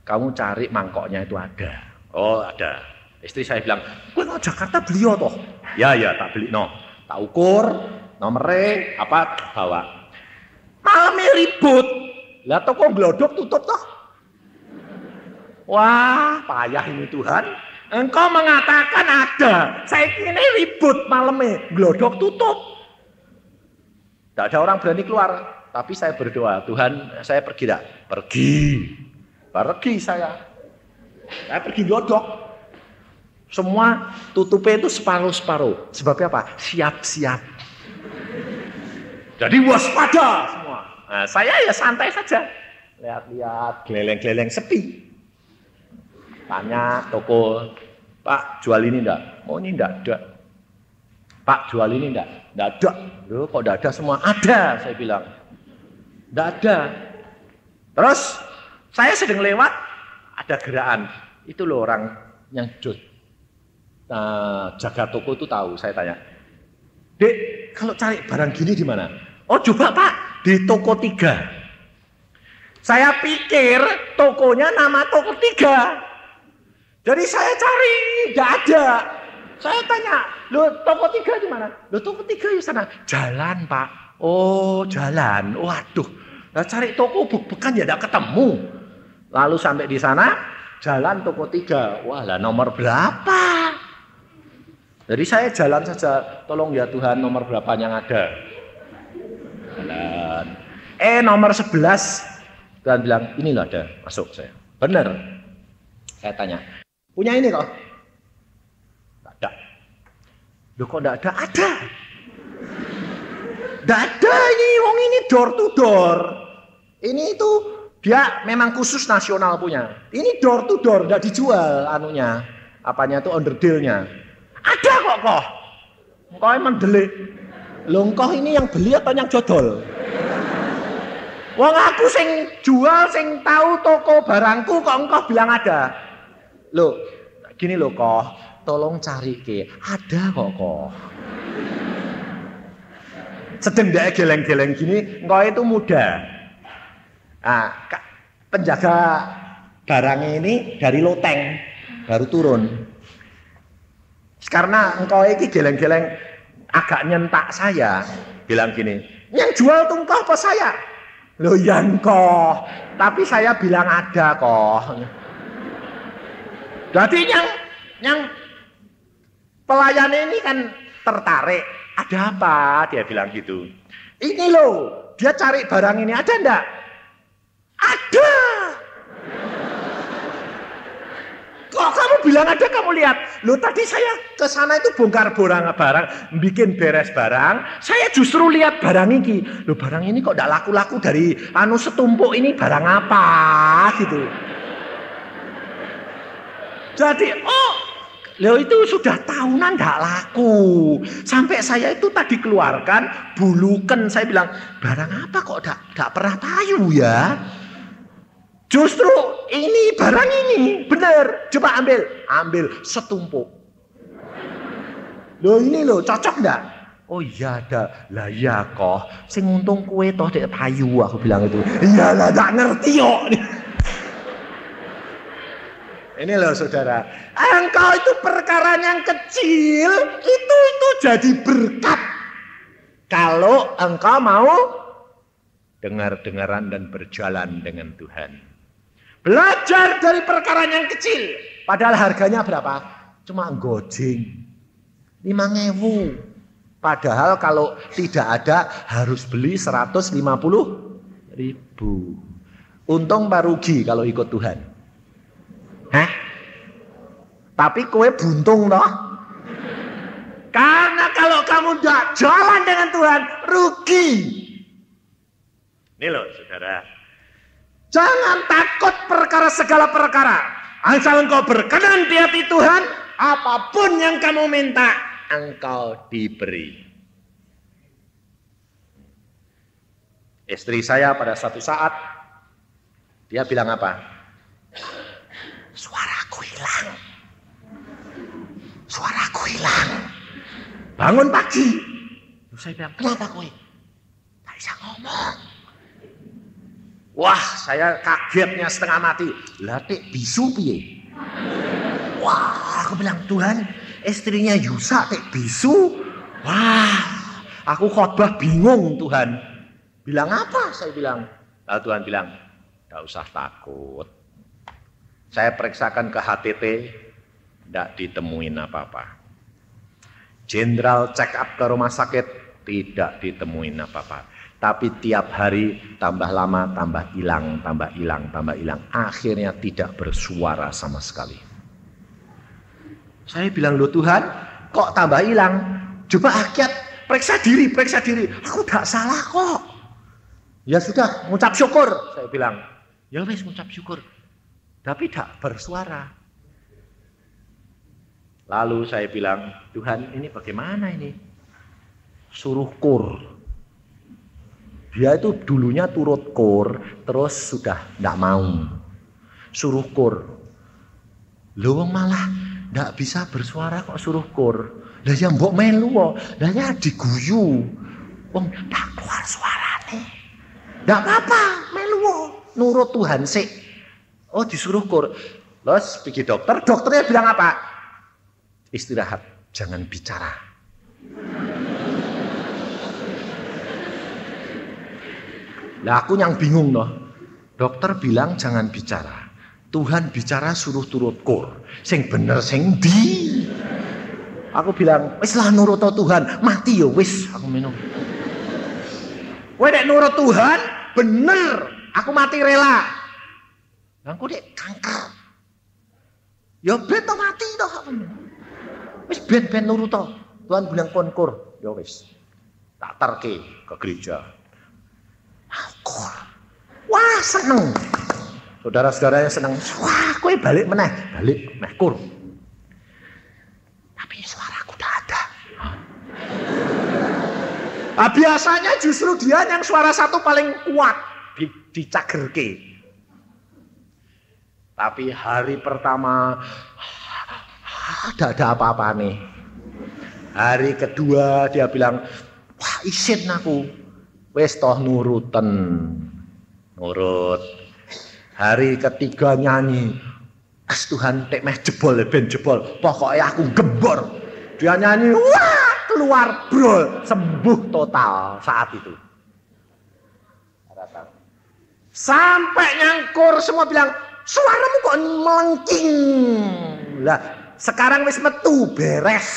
Kamu cari mangkoknya itu ada. Oh ada. Istri saya bilang, gue mau Jakarta beli toh. Ya tak beli no. Tak ukur, nomornya apa bawa. Malamnya ribut. Lah toko glodok tutup toh. Wah payah ini Tuhan. Engkau mengatakan ada. Saya ini ribut malamnya. Glodok tutup. Tidak ada orang berani keluar. Tapi saya berdoa, Tuhan saya pergi tidak? Pergi saya pergi glodok. Semua tutupnya itu separuh-separuh. Sebabnya apa? Siap-siap. Jadi waspada semua. Nah, saya ya santai saja. Lihat-lihat, geleng-geleng sepi. Tanya toko, Pak jual ini enggak? Oh ini enggak ada. Pak jual ini enggak? Enggak ada. Loh kok enggak ada semua? Ada, saya bilang. Enggak ada. Terus saya sedang lewat, ada gerakan. Itu loh orang yang jaga toko itu tahu. Saya tanya, Dek, kalau cari barang gini di mana? Oh coba Pak, di toko 3. Saya pikir tokonya nama toko 3. Jadi saya cari, tidak ada. Saya tanya, loh toko 3 di mana? Loh toko 3 di sana. Jalan Pak. Oh jalan, waduh. Nah, cari toko buk-bukan ya tidak ketemu. Lalu sampai di sana, jalan toko 3. Wah lah nomor berapa? Jadi saya jalan saja, tolong ya Tuhan nomor berapa yang ada. Jalan. Nomor 11. Tuhan bilang, ini loh ada, masuk saya. Benar. Saya tanya, punya ini kok? Tidak ada. Loh kok tidak ada? Ada. Tidak ada ini, wong ini door to door. Ini itu dia memang khusus nasional punya. Ini door to door, tidak dijual anunya. Apanya itu onderdilnya. Ada kok. Engkau emang delik. Loh engkau ini yang beli atau yang jodol? Wong aku sing jual, sing tahu toko barangku kok engkau bilang ada. Loh, gini loh kok. tolong cari ke. Ada kok. Sedang dia geleng-geleng gini, engkau itu muda. Nah, penjaga barang ini dari loteng baru turun. Karena engkau ini geleng-geleng agak nyentak saya, bilang gini, yang jual tuh engkau apa saya? Loh ya engkau, tapi saya bilang ada kok. Jadi yang pelayan ini kan tertarik. Ada apa? Dia bilang gitu. Ini loh, dia cari barang ini, ada enggak? Ada. Kok kamu bilang ada, kamu lihat. Loh tadi saya ke sana itu bongkar barang, bikin beres barang. Saya justru lihat barang ini. Loh barang ini kok enggak laku-laku dari setumpuk ini barang apa gitu. Jadi, loh itu sudah tahunan enggak laku. Sampai saya itu tadi keluarkan, bulukan. Saya bilang, barang apa kok enggak pernah payu ya? Justru ini barang ini, benar. Coba ambil setumpuk. Loh ini loh, cocok enggak? Oh iya ada. Lah iya kok, sing untung kue toh dek payu, aku bilang itu. Iyalah enggak ngerti kok. Ini loh saudara, engkau itu perkara yang kecil, itu jadi berkat. Kalau engkau mau dengar-dengaran dan berjalan dengan Tuhan. Belajar dari perkara yang kecil. Padahal harganya berapa? Cuma gojeng. 5.000. Padahal kalau tidak ada harus beli 150.000. Untung apa rugi kalau ikut Tuhan? Hah? Tapi kowe buntung toh? Karena kalau kamu tidak jalan dengan Tuhan, rugi. Ini loh saudara. Jangan takut segala perkara. Asal engkau berkenan di hati Tuhan, apapun yang kamu minta, engkau diberi. Istri saya pada satu saat, dia bilang apa? Suaraku hilang. Bangun pagi. Terus saya bilang, kenapa kowe? Tak bisa ngomong. Wah, saya kagetnya setengah mati. Lah tek bisu piye? Wah, aku bilang, Tuhan, istrinya Yusa tek bisu. Wah, aku khotbah bingung Tuhan. Bilang apa? Saya bilang. Lalu Tuhan bilang, enggak usah takut. Saya periksakan ke HTT, enggak ditemuin apa-apa. Jenderal check up ke rumah sakit, tidak ditemuin apa-apa. Tapi tiap hari tambah lama, tambah hilang. Akhirnya tidak bersuara sama sekali. Saya bilang, loh Tuhan, kok tambah hilang? Coba akhirnya periksa diri. Aku gak salah kok. Ya sudah, ngucap syukur. Saya bilang, ya wes ngucap syukur. Tapi tidak bersuara. Lalu saya bilang, Tuhan ini bagaimana ini? Suruh kur. Dia itu dulunya turut kur, terus sudah tidak mau. Suruh kur. Loh malah tidak bisa bersuara kok suruh kur. Lah yang mbok melu kok. Lah ya diguyu. Wong tak keluar suarane. Tidak apa-apa, melu nurut Tuhan sih. Oh disuruh kur. Terus pergi dokternya bilang apa? Istirahat, jangan bicara. Lah aku yang bingung loh. Dokter bilang jangan bicara. Tuhan bicara suruh turut kur. Sing bener sing di. Aku bilang, wis lah nurut Tuhan, mati ya wis aku minum. Kowe nek nurut Tuhan, bener, aku mati rela. Lah aku dek kanker. Ya ben to mati to. Wis ben nurut to. Tuhan bilang kon kur, ya wis. Tak terke ke gereja. Kur. Wah seneng. Saudara-saudaranya seneng. Wah kowe balik meneh kur. Tapi suaraku udah ada. Nah, biasanya justru dia yang suara satu paling kuat dicagerke. Tapi hari pertama ada apa-apa nih. Hari kedua dia bilang, wah isin aku. Wes toh nuruten. Nurut. Hari ketiga nyanyi. Tuhan tek meh jebol ben jebol. Pokoknya aku gembor. Dia nyanyi, wah keluar brol, sembuh total saat itu. Sampai nyangkur semua bilang, suaramu kok melengking. Lah, sekarang wis metu beres.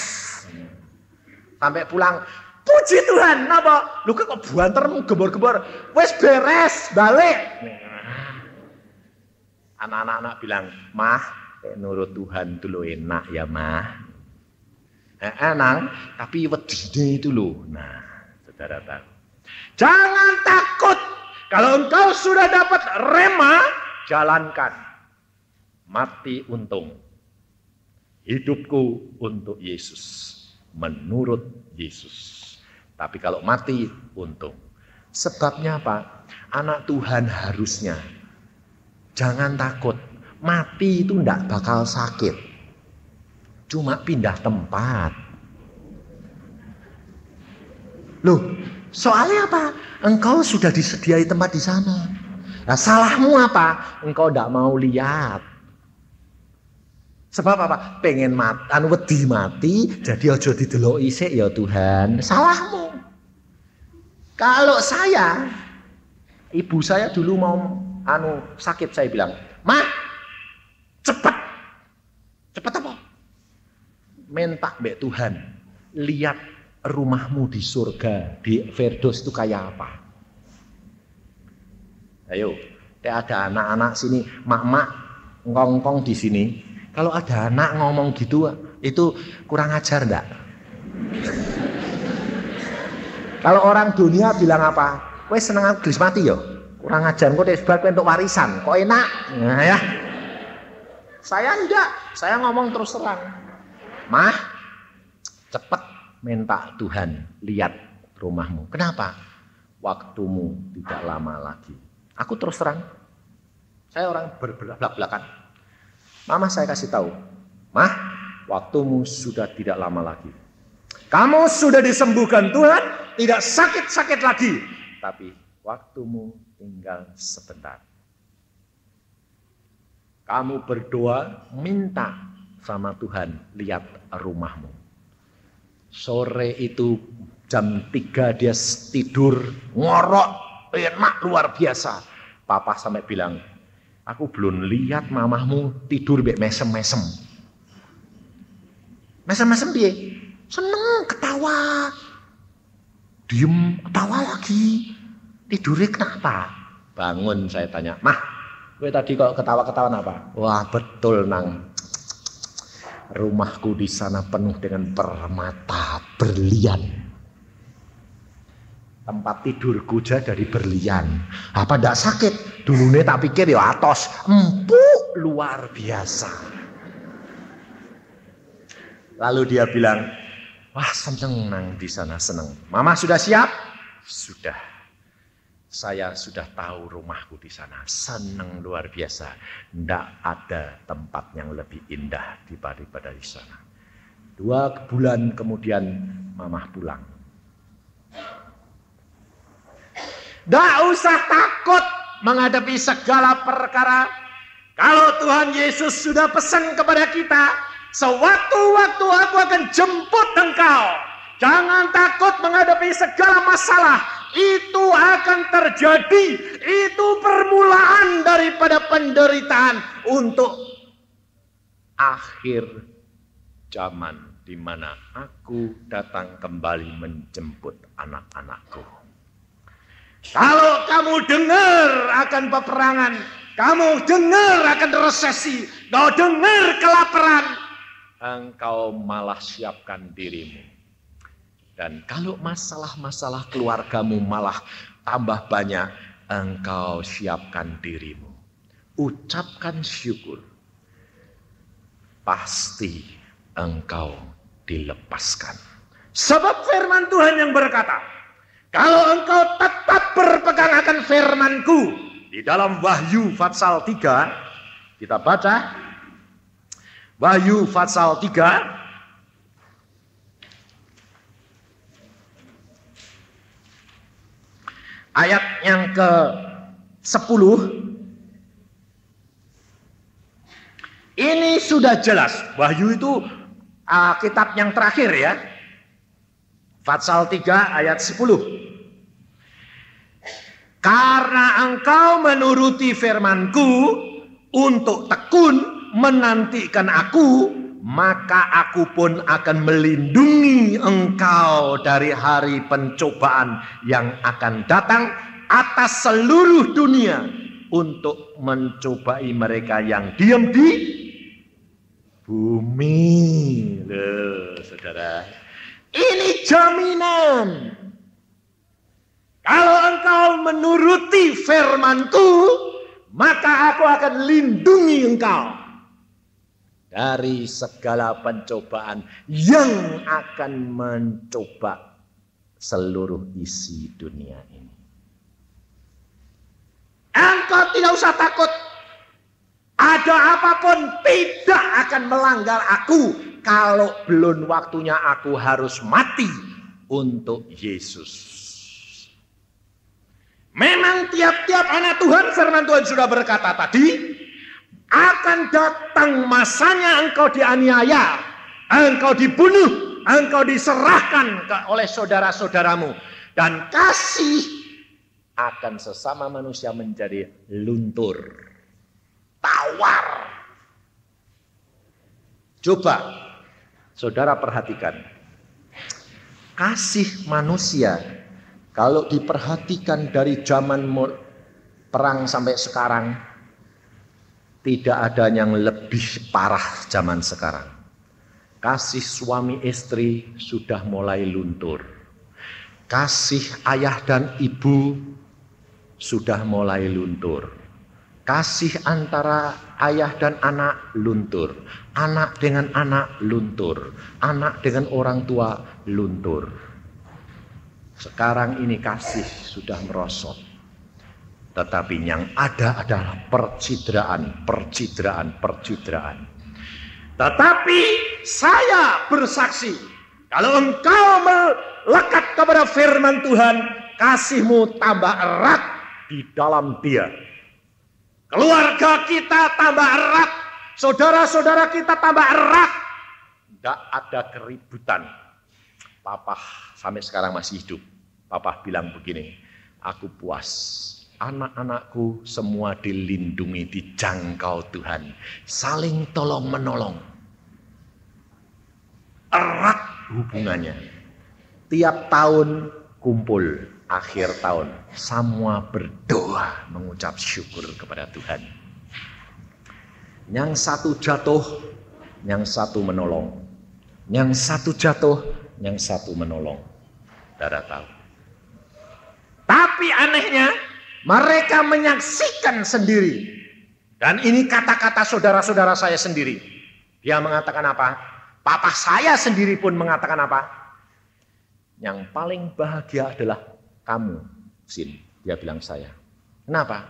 Sampai pulang, puji Tuhan, napa? Lu kok buantermu gembor-gembor, wis beres, balik. Anak-anak bilang, "Mah, nurut Tuhan itu lo enak ya, Mah." Nang, tapi wedine itu loh. Nah, saudara tahu. Jangan takut. Kalau engkau sudah dapat rema, jalankan. Mati untung. Hidupku untuk Yesus. Menurut Yesus. Tapi kalau mati untung. Sebabnya apa? Anak Tuhan harusnya. Jangan takut. Mati itu tidak bakal sakit. Cuma pindah tempat. Loh, soalnya apa? Engkau sudah disediai tempat di sana. Nah, salahmu apa? Engkau tidak mau lihat. Sebab apa? Pengen wedi mati, jadi ojo dideloki sik ya Tuhan. Salahmu. Kalau saya, ibu saya dulu mau sakit, saya bilang, "Ma, cepat. Cepat apa? Minta mbek Tuhan, lihat rumahmu di surga, di Firdaus itu kayak apa. Ayo, ada anak-anak sini, mak-mak ngongkong di sini. Kalau ada anak ngomong gitu, itu kurang ajar enggak? Kalau orang dunia bilang apa? Kowe seneng gelis mati yo. Kurang ajar, kok sebab untuk warisan, kok enak. Nah ya. Saya enggak, saya ngomong terus terang. Mah, cepat minta Tuhan lihat rumahmu. Kenapa? Waktumu tidak lama lagi. Aku terus terang. Saya orang berbelak-belakan. Mama saya kasih tahu. Mah, waktumu sudah tidak lama lagi. Kamu sudah disembuhkan Tuhan, tidak sakit-sakit lagi. Tapi waktumu tinggal sebentar. Kamu berdoa, minta sama Tuhan, lihat rumahmu. Sore itu jam 3 dia tidur, ngorok, enak luar biasa. Papa sampai bilang, aku belum lihat mamahmu tidur bek mesem-mesem. Mesem-mesem piye? Seneng ketawa. Diem, ketawa lagi. Tidurnya kenapa? Bangun saya tanya, Mah, gue tadi kok ketawa-ketawa apa? Wah betul Nang. Rumahku di sana penuh dengan permata berlian. Tempat tidurku aja dari berlian. Apa ndak sakit? Dulunya tak pikir ya atos. Empuk luar biasa. Lalu dia bilang, wah seneng Nang di sana, seneng. Mama sudah siap? Sudah. Saya sudah tahu rumahku di sana, seneng luar biasa. Ndak ada tempat yang lebih indah daripada di sana. 2 bulan kemudian Mamah pulang. Ndak usah takut menghadapi segala perkara. Kalau Tuhan Yesus sudah pesan kepada kita, sewaktu-waktu aku akan jemput engkau. Jangan takut menghadapi segala masalah. Itu akan terjadi. Itu permulaan daripada penderitaan untuk akhir zaman di mana aku datang kembali menjemput anak-anakku. Kalau kamu dengar akan peperangan, kamu dengar akan resesi, kau dengar kelaparan, engkau malah siapkan dirimu. Dan kalau masalah-masalah keluargamu malah tambah banyak, engkau siapkan dirimu. Ucapkan syukur. Pasti engkau dilepaskan. Sebab firman Tuhan yang berkata, kalau engkau tetap berpegang akan firman-Ku, di dalam Wahyu pasal 3, kita baca, Wahyu pasal 3 ayat yang ke-10. Ini sudah jelas. Wahyu itu kitab yang terakhir ya. Pasal 3 ayat 10. Karena engkau menuruti firman-Ku untuk tekun menantikan Aku, maka Aku pun akan melindungi engkau dari hari pencobaan yang akan datang atas seluruh dunia untuk mencobai mereka yang diam di bumi. Loh, saudara, ini jaminan. Kalau engkau menuruti firman-Ku, maka Aku akan lindungi engkau dari segala pencobaan yang akan mencoba seluruh isi dunia ini. Engkau tidak usah takut. Ada apapun tidak akan melanggar Aku kalau belum waktunya Aku harus mati untuk Yesus. Memang tiap-tiap anak Tuhan, firman Tuhan sudah berkata tadi, akan datang masanya engkau dianiaya, engkau dibunuh, engkau diserahkan oleh saudara-saudaramu, dan kasih akan sesama manusia menjadi luntur, tawar. Coba saudara perhatikan, kasih manusia kalau diperhatikan dari zaman perang sampai sekarang, tidak ada yang lebih parah zaman sekarang. Kasih suami istri sudah mulai luntur. Kasih ayah dan ibu sudah mulai luntur. Kasih antara ayah dan anak luntur. Anak dengan anak luntur. Anak dengan orang tua luntur. Sekarang ini kasih sudah merosot. Tetapi yang ada adalah percidraan. Tetapi saya bersaksi, kalau engkau melekat kepada firman Tuhan, kasihmu tambah erat di dalam Dia. Keluarga kita tambah erat, saudara-saudara kita tambah erat. Tidak ada keributan. Papa sampai sekarang masih hidup. Papa bilang begini, aku puas. Anak-anakku semua dilindungi, dijangkau Tuhan. Saling tolong menolong. Erat hubungannya. Tiap tahun kumpul, akhir tahun. Semua berdoa mengucap syukur kepada Tuhan. Yang satu jatuh, yang satu menolong. Yang satu jatuh, yang satu menolong. Saudara tahu. Tapi anehnya, mereka menyaksikan sendiri. Dan ini kata-kata saudara-saudara saya sendiri. Dia mengatakan apa? Papa saya sendiri pun mengatakan apa? Yang paling bahagia adalah kamu, Sin. Dia bilang saya. Kenapa?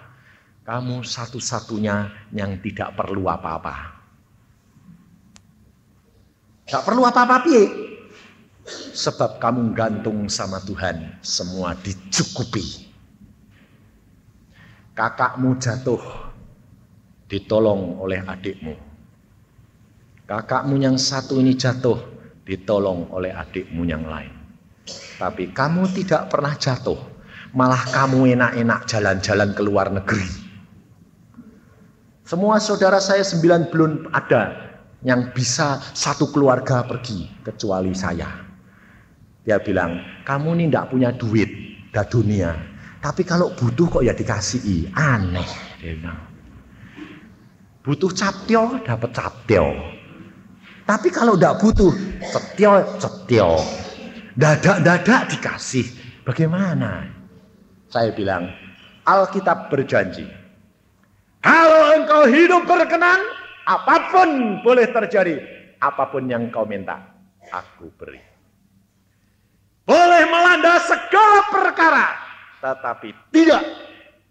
Kamu satu-satunya yang tidak perlu apa-apa. Tidak perlu apa-apa, piye? Sebab kamu gantung sama Tuhan, semua dicukupi. Kakakmu jatuh, ditolong oleh adikmu. Kakakmu yang satu ini jatuh, ditolong oleh adikmu yang lain. Tapi kamu tidak pernah jatuh, malah kamu enak-enak jalan-jalan ke luar negeri. Semua saudara saya 9 belum ada yang bisa satu keluarga pergi, kecuali saya. Dia bilang, kamu ini tidak punya duit, dah dunia. Tapi kalau butuh kok ya dikasihi. Aneh. Dia bilang. Butuh captio, dapat captio. Tapi kalau tidak butuh, cetio. Dadak-dadak dikasih. Bagaimana? Saya bilang, Alkitab berjanji. Kalau engkau hidup berkenan, apapun boleh terjadi. Apapun yang kau minta, aku beri. Boleh melanda segala perkara, tetapi tidak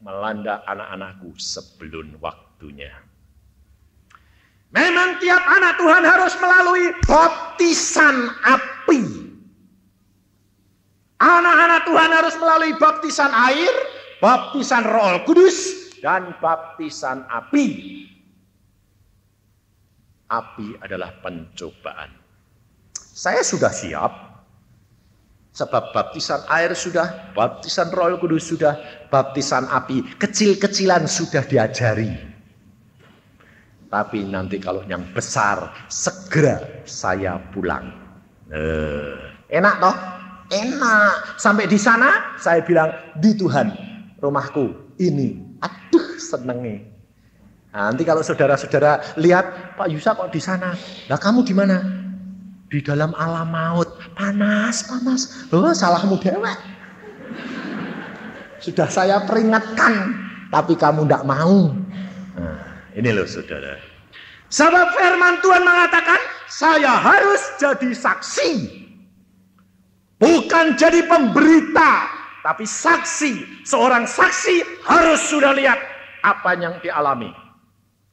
melanda anak-anakku sebelum waktunya. Memang tiap anak Tuhan harus melalui baptisan api. Anak-anak Tuhan harus melalui baptisan air, baptisan Roh Kudus, dan baptisan api. Api adalah pencobaan. Saya sudah siap, sebab baptisan air sudah, baptisan Roh Kudus sudah, baptisan api kecil-kecilan sudah diajari. Tapi nanti kalau yang besar, segera saya pulang. Enak toh? Enak. Sampai di sana saya bilang, di Tuhan, rumahku ini. Aduh, senengnya. Nanti kalau saudara-saudara lihat, Pak Yusa kok di sana? Lah kamu di mana? Di dalam alam maut. Panas. Loh, salahmu dewek. Sudah saya peringatkan, tapi kamu tidak mau. Nah, ini loh saudara. Sebab firman Tuhan mengatakan, saya harus jadi saksi. Bukan jadi pemberita, tapi saksi. Seorang saksi harus sudah lihat apa yang dialami.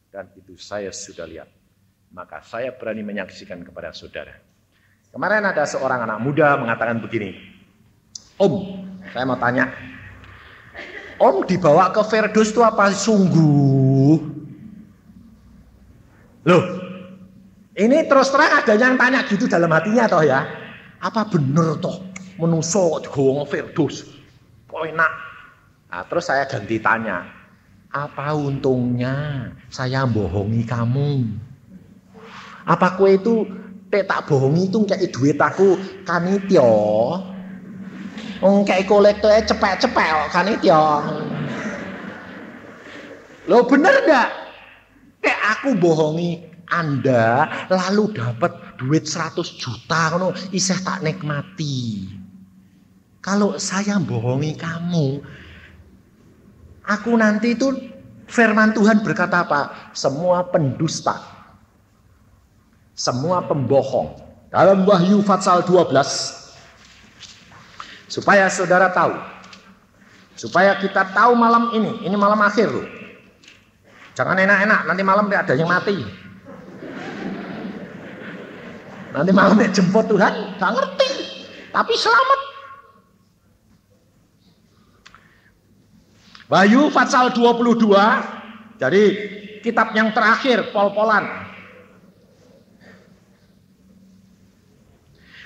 Dan itu saya sudah lihat. Maka saya berani menyaksikan kepada saudara. Kemarin ada seorang anak muda mengatakan begini. Om, saya mau tanya. Om dibawa ke Firdaus itu apa sungguh? Loh, ini terus terang ada yang tanya gitu dalam hatinya toh ya. Apa bener toh menungso kok digawa Firdaus? Kok enak? Nah, terus saya ganti tanya. Apa untungnya saya bohongi kamu? Apa kue itu tak bohongi itu kayak duit aku kanityo? Kayak kolektornya cepet-cepet kanityo. Loh bener enggak? Aku bohongi Anda lalu dapat duit 100 juta ngono isih tak nikmati. Kalau saya bohongi kamu, aku nanti itu firman Tuhan berkata apa? Semua pendusta, semua pembohong. Dalam Wahyu pasal 12, supaya saudara tahu, supaya kita tahu malam ini malam akhir loh. Jangan enak-enak, nanti malam ada yang mati. Nanti malam jemput Tuhan, gak ngerti. Tapi selamat. Wahyu pasal 22, jadi kitab yang terakhir, pol-polan.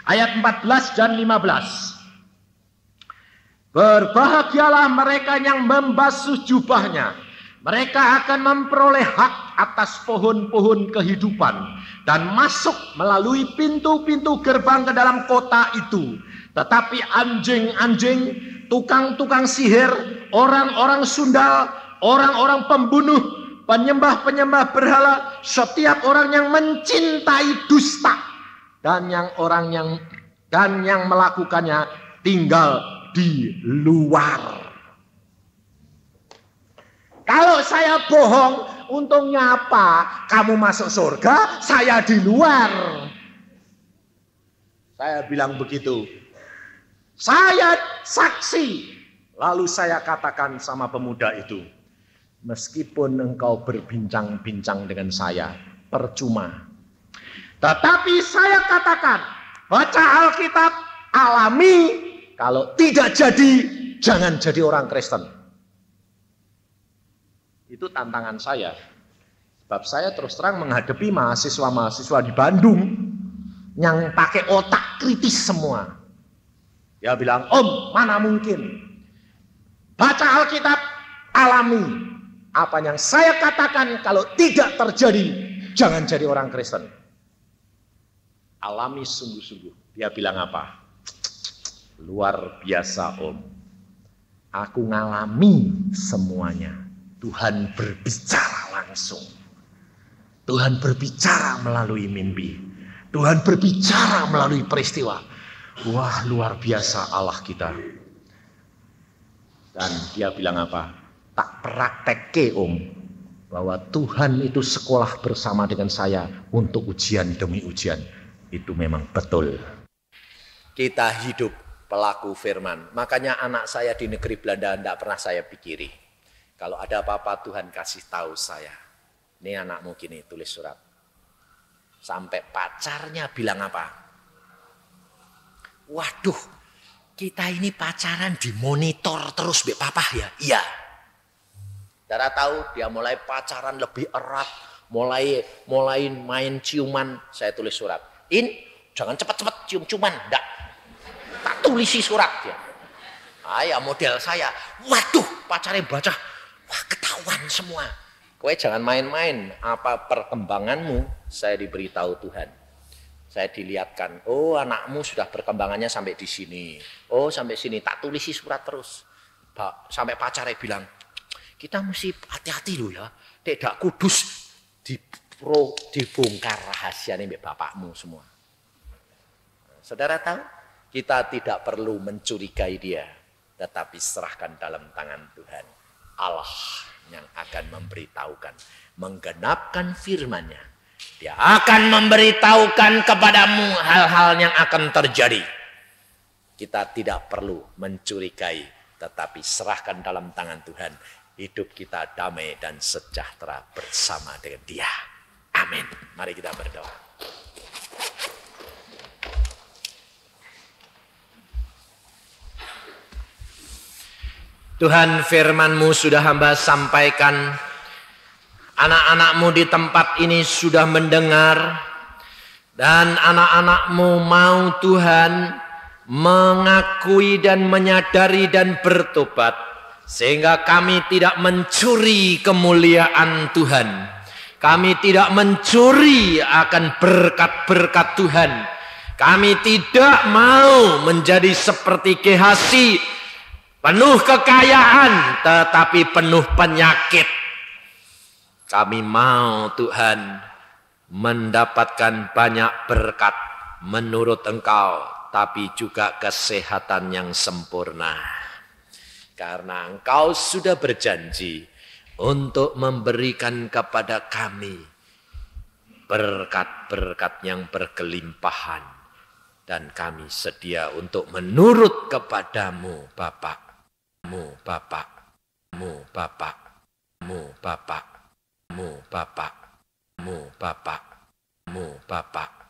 Ayat 14 dan 15. Berbahagialah mereka yang membasuh jubahnya. Mereka akan memperoleh hak atas pohon-pohon kehidupan dan masuk melalui pintu-pintu gerbang ke dalam kota itu. Tetapi anjing-anjing, tukang-tukang sihir, orang-orang sundal, orang-orang pembunuh, penyembah-penyembah berhala, setiap orang yang mencintai dusta dan yang melakukannya tinggal di luar. Kalau saya bohong, untungnya apa? Kamu masuk surga, saya di luar. Saya bilang begitu. Saya saksi. Lalu saya katakan sama pemuda itu, meskipun engkau berbincang-bincang dengan saya, percuma. Tetapi saya katakan, baca Alkitab, alami. Kalau tidak jadi, jangan jadi orang Kristen. Itu tantangan saya. Sebab saya terus terang menghadapi mahasiswa-mahasiswa di Bandung yang pakai otak kritis semua. Dia bilang, Om, mana mungkin? Baca Alkitab, alami. Apa yang saya katakan kalau tidak terjadi, jangan jadi orang Kristen. Alami sungguh-sungguh. Dia bilang apa? Luar biasa, Om. Aku ngalami semuanya. Tuhan berbicara langsung. Tuhan berbicara melalui mimpi. Tuhan berbicara melalui peristiwa. Wah, luar biasa Allah kita. Dan dia bilang apa? Tak praktekke Om. Bahwa Tuhan itu sekolah bersama dengan saya untuk ujian demi ujian. Itu memang betul. Kita hidup pelaku firman. Makanya anak saya di negeri Belanda tidak pernah saya pikiri. Kalau ada apa-apa Tuhan kasih tahu saya. Ini anakmu gini, tulis surat. Sampai pacarnya bilang apa? Waduh, kita ini pacaran dimonitor terus mbek papa ya? Iya. Saudara tahu dia mulai pacaran lebih erat, mulai main ciuman. Saya tulis surat. Jangan cepat-cepat cium-ciuman, enggak. Tak tulisi surat ya. Ya model saya. Waduh, pacarnya baca. Wah, ketahuan semua. Kowe jangan main-main. Apa perkembanganmu? Saya diberitahu Tuhan. Saya dilihatkan, oh anakmu sudah perkembangannya sampai di sini. Oh sampai sini, tak tulisi surat terus. Sampai pacarnya bilang, kita mesti hati-hati loh ya. Tidak kudus dibongkar rahasianya mbak bapakmu semua. Saudara tahu, kita tidak perlu mencurigai dia. Tetapi serahkan dalam tangan Tuhan. Allah yang akan memberitahukan, menggenapkan firman-Nya. Dia akan memberitahukan kepadamu hal-hal yang akan terjadi. Kita tidak perlu mencurigai, tetapi serahkan dalam tangan Tuhan. Hidup kita damai dan sejahtera bersama dengan Dia. Amin. Mari kita berdoa. Tuhan, firman-Mu sudah hamba sampaikan. Anak-anak-Mu di tempat ini sudah mendengar. Dan anak-anak-Mu mau Tuhan mengakui dan menyadari dan bertobat. Sehingga kami tidak mencuri kemuliaan Tuhan. Kami tidak mencuri akan berkat-berkat Tuhan. Kami tidak mau menjadi seperti Gehazi, penuh kekayaan tetapi penuh penyakit. Kami mau Tuhan mendapatkan banyak berkat menurut Engkau, tapi juga kesehatan yang sempurna. Karena Engkau sudah berjanji untuk memberikan kepada kami berkat-berkat yang berkelimpahan. Dan kami sedia untuk menurut kepadamu Bapa. Mu Bapa, mu Bapa, mu Bapa, mu Bapa, mu Bapa, mu Bapa.